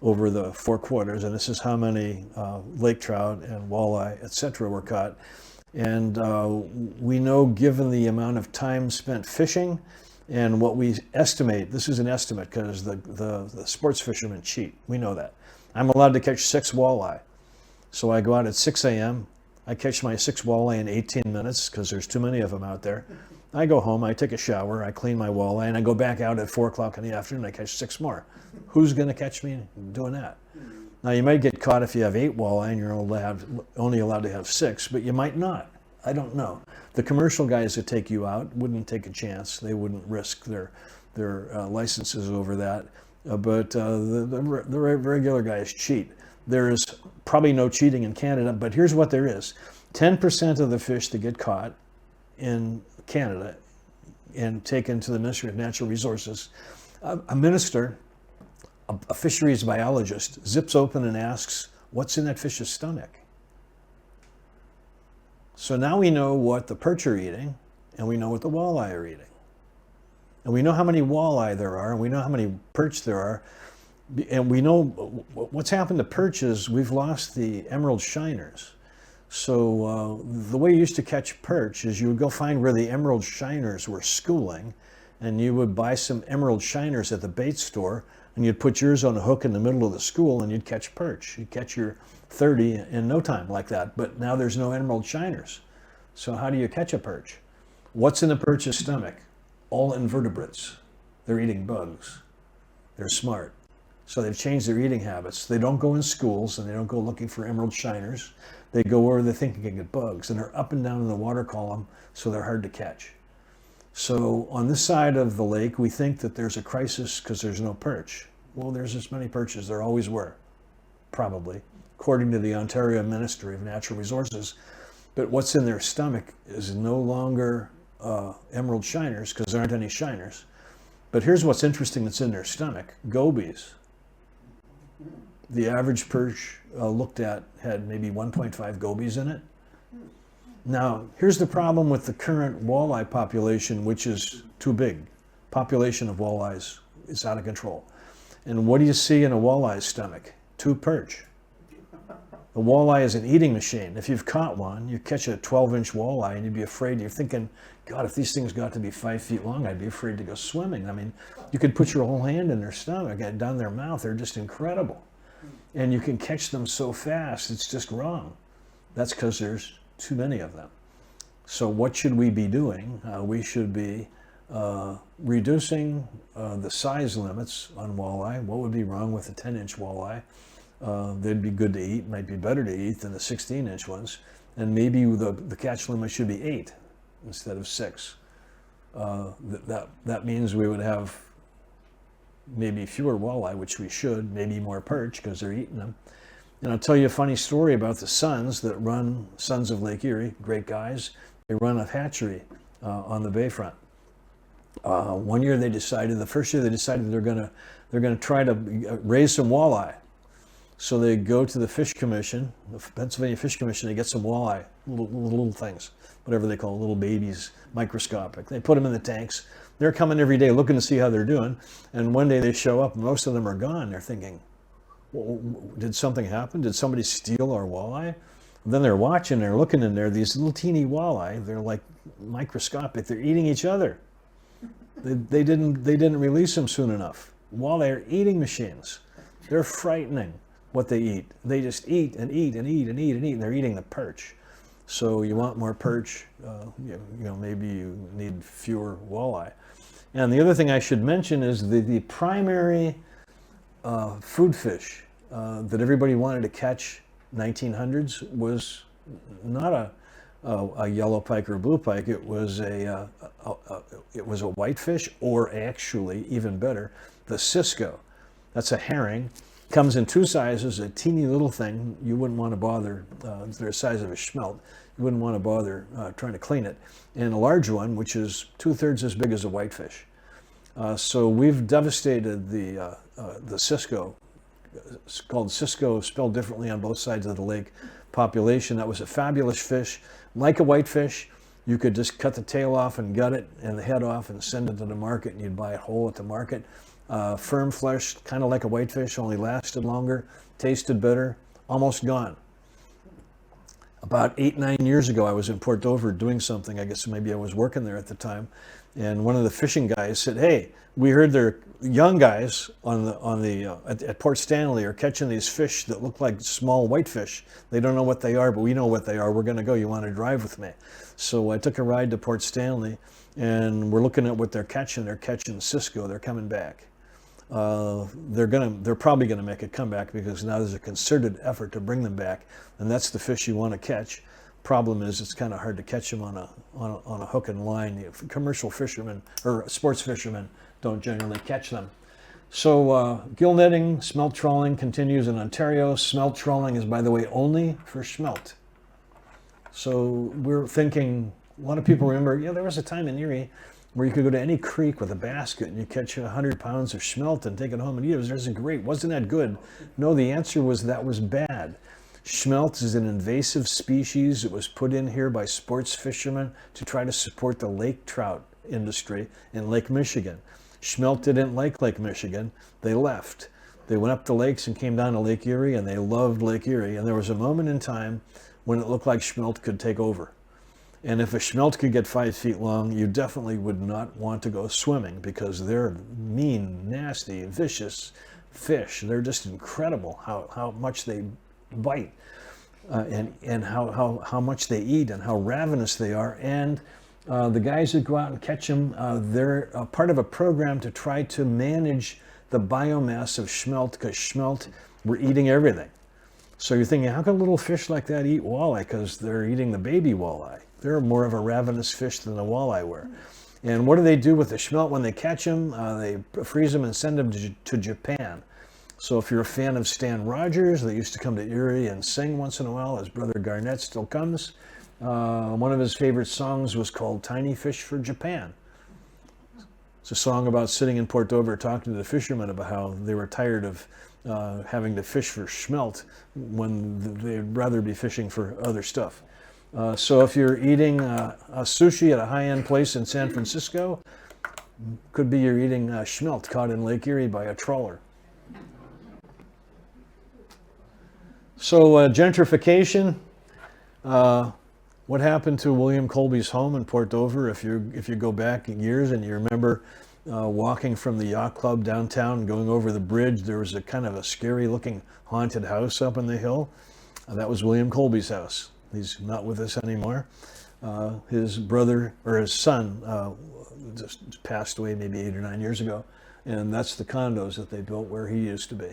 over the 4 quarters, and this is how many lake trout and walleye, etc. were caught. And we know, given the amount of time spent fishing and what we estimate, this is an estimate because the sports fishermen cheat, we know that. I'm allowed to catch 6 walleye. So I go out at 6 a.m., I catch my 6 walleye in 18 minutes because there's too many of them out there. I go home, I take a shower, I clean my walleye, and I go back out at 4 o'clock in the afternoon and I catch 6 more. Who's going to catch me doing that? Now, you might get caught if you have 8 walleye and you're only allowed to have 6, but you might not. I don't know. The commercial guys that take you out wouldn't take a chance. They wouldn't risk their licenses over that. But the regular guys cheat. There is probably no cheating in Canada, but here's what there is. 10% of the fish that get caught in Canada and taken to the Ministry of Natural Resources, a minister, a fisheries biologist, zips open and asks, what's in that fish's stomach? So now we know what the perch are eating, and we know what the walleye are eating. And we know how many walleye there are, and we know how many perch there are. And we know what's happened to perch is we've lost the emerald shiners. So the way you used to catch perch is you would go find where the emerald shiners were schooling, and you would buy some emerald shiners at the bait store, and you'd put yours on a hook in the middle of the school, and you'd catch perch. You'd catch your 30 in no time like that. But now there's no emerald shiners. So how do you catch a perch? What's in the perch's stomach? All invertebrates. They're eating bugs. They're smart. So they've changed their eating habits. They don't go in schools and they don't go looking for emerald shiners. They go where they think they can get bugs, and they're up and down in the water column, so they're hard to catch. So on this side of the lake, we think that there's a crisis because there's no perch. Well, there's as many perch as there always were, probably, according to the Ontario Ministry of Natural Resources. But what's in their stomach is no longer emerald shiners, because there aren't any shiners. But here's what's interesting that's in their stomach: gobies. The average perch looked at had maybe 1.5 gobies in it. Now, here's the problem with the current walleye population, which is too big. Population of walleyes is out of control. And what do you see in a walleye's stomach? 2 perch. A walleye is an eating machine. If you've caught one, you catch a 12-inch walleye and you'd be afraid. You're thinking, God, if these things got to be 5 feet long, I'd be afraid to go swimming. I mean, you could put your whole hand in their stomach and down their mouth. They're just incredible. And you can catch them so fast, it's just wrong. That's because there's too many of them. So what should we be doing? We should be reducing the size limits on walleye. What would be wrong with a 10-inch walleye? They'd be good to eat, might be better to eat than the 16-inch ones. And maybe the catch limit should be 8 instead of 6. That means we would have maybe fewer walleye, which we should, maybe more perch because they're eating them. And I'll tell you a funny story about the sons that run Sons of Lake Erie, great guys. They run a hatchery on the bayfront. One year they decided, the first year they decided they're gonna try to raise some walleye. So they go to the Fish Commission, the Pennsylvania Fish Commission, they get some walleye, little things, whatever they call little babies, microscopic. They put them in the tanks. They're coming every day looking to see how they're doing. And one day they show up, and most of them are gone. They're thinking, well, did something happen? Did somebody steal our walleye? And then they're watching, they're looking in there, these little teeny walleye, they're like microscopic. They're eating each other. They didn't release them soon enough. Walleye are eating machines. They're frightening what they eat. They just eat and eat and eat and eat and eat, and they're eating the perch. So you want more perch, maybe you need fewer walleye. And the other thing I should mention is the primary food fish that everybody wanted to catch 1900s was not a yellow pike or blue pike. It was a whitefish, or actually even better, the cisco. That's a herring. Comes in 2 sizes, a teeny little thing. You wouldn't want to bother, they're the size of a schmelt. You wouldn't want to bother trying to clean it. And a large one, which is 2/3 as big as a whitefish. So we've devastated the cisco. It's called cisco, spelled differently on both sides of the lake, population. That was a fabulous fish. Like a whitefish, you could just cut the tail off and gut it and the head off and send it to the market, and you'd buy it whole at the market. Firm flesh, kind of like a whitefish, only lasted longer, tasted better, almost gone. About 8-9 years ago, I was in Port Dover doing something. I guess maybe I was working there at the time, and one of the fishing guys said, "Hey, we heard they're young guys at Port Stanley are catching these fish that look like small whitefish. They don't know what they are, but we know what they are. We're going to go. You want to drive with me?" So I took a ride to Port Stanley, and we're looking at what they're catching. They're catching cisco. They're coming back. They're probably going to make a comeback because now there's a concerted effort to bring them back, and that's the fish you want to catch. Problem is, it's kind of hard to catch them on a hook and line. Commercial fishermen or sports fishermen don't generally catch them. So gillnetting, smelt trawling continues in Ontario. Smelt trawling is, by the way, only for smelt. So we're thinking, a lot of people remember, there was a time in Erie where you could go to any creek with a basket and you catch 100 pounds of smelt and take it home and eat it. It was great. Wasn't that good? No, the answer was that was bad. Smelt is an invasive species. It was put in here by sports fishermen to try to support the lake trout industry in Lake Michigan. Smelt didn't like Lake Michigan. They left. They went up the lakes and came down to Lake Erie, and they loved Lake Erie. And there was a moment in time when it looked like smelt could take over. And if a smelt could get 5 feet long, you definitely would not want to go swimming because they're mean, nasty, vicious fish. They're just incredible how much they bite and how much they eat and how ravenous they are. And the guys that go out and catch them, they're part of a program to try to manage the biomass of smelt, because smelt were eating everything. So you're thinking, how can little fish like that eat walleye? Because they're eating the baby walleye. They're more of a ravenous fish than the walleye were. And what do they do with the smelt when they catch them? They freeze them and send them to Japan. So if you're a fan of Stan Rogers, they used to come to Erie and sing once in a while. His brother Garnett still comes. One of his favorite songs was called Tiny Fish for Japan. It's a song about sitting in Port Dover talking to the fishermen about how they were tired of having to fish for smelt when they'd rather be fishing for other stuff. So if you're eating a sushi at a high-end place in San Francisco, could be you're eating smelt caught in Lake Erie by a trawler. So gentrification, what happened to William Colby's home in Port Dover? If you go back years and you remember walking from the yacht club downtown and going over the bridge, there was a kind of a scary looking haunted house up on the hill. That was William Colby's house. He's not with us anymore. His brother, or his son, just passed away maybe 8 or 9 years ago. And that's the condos that they built where he used to be.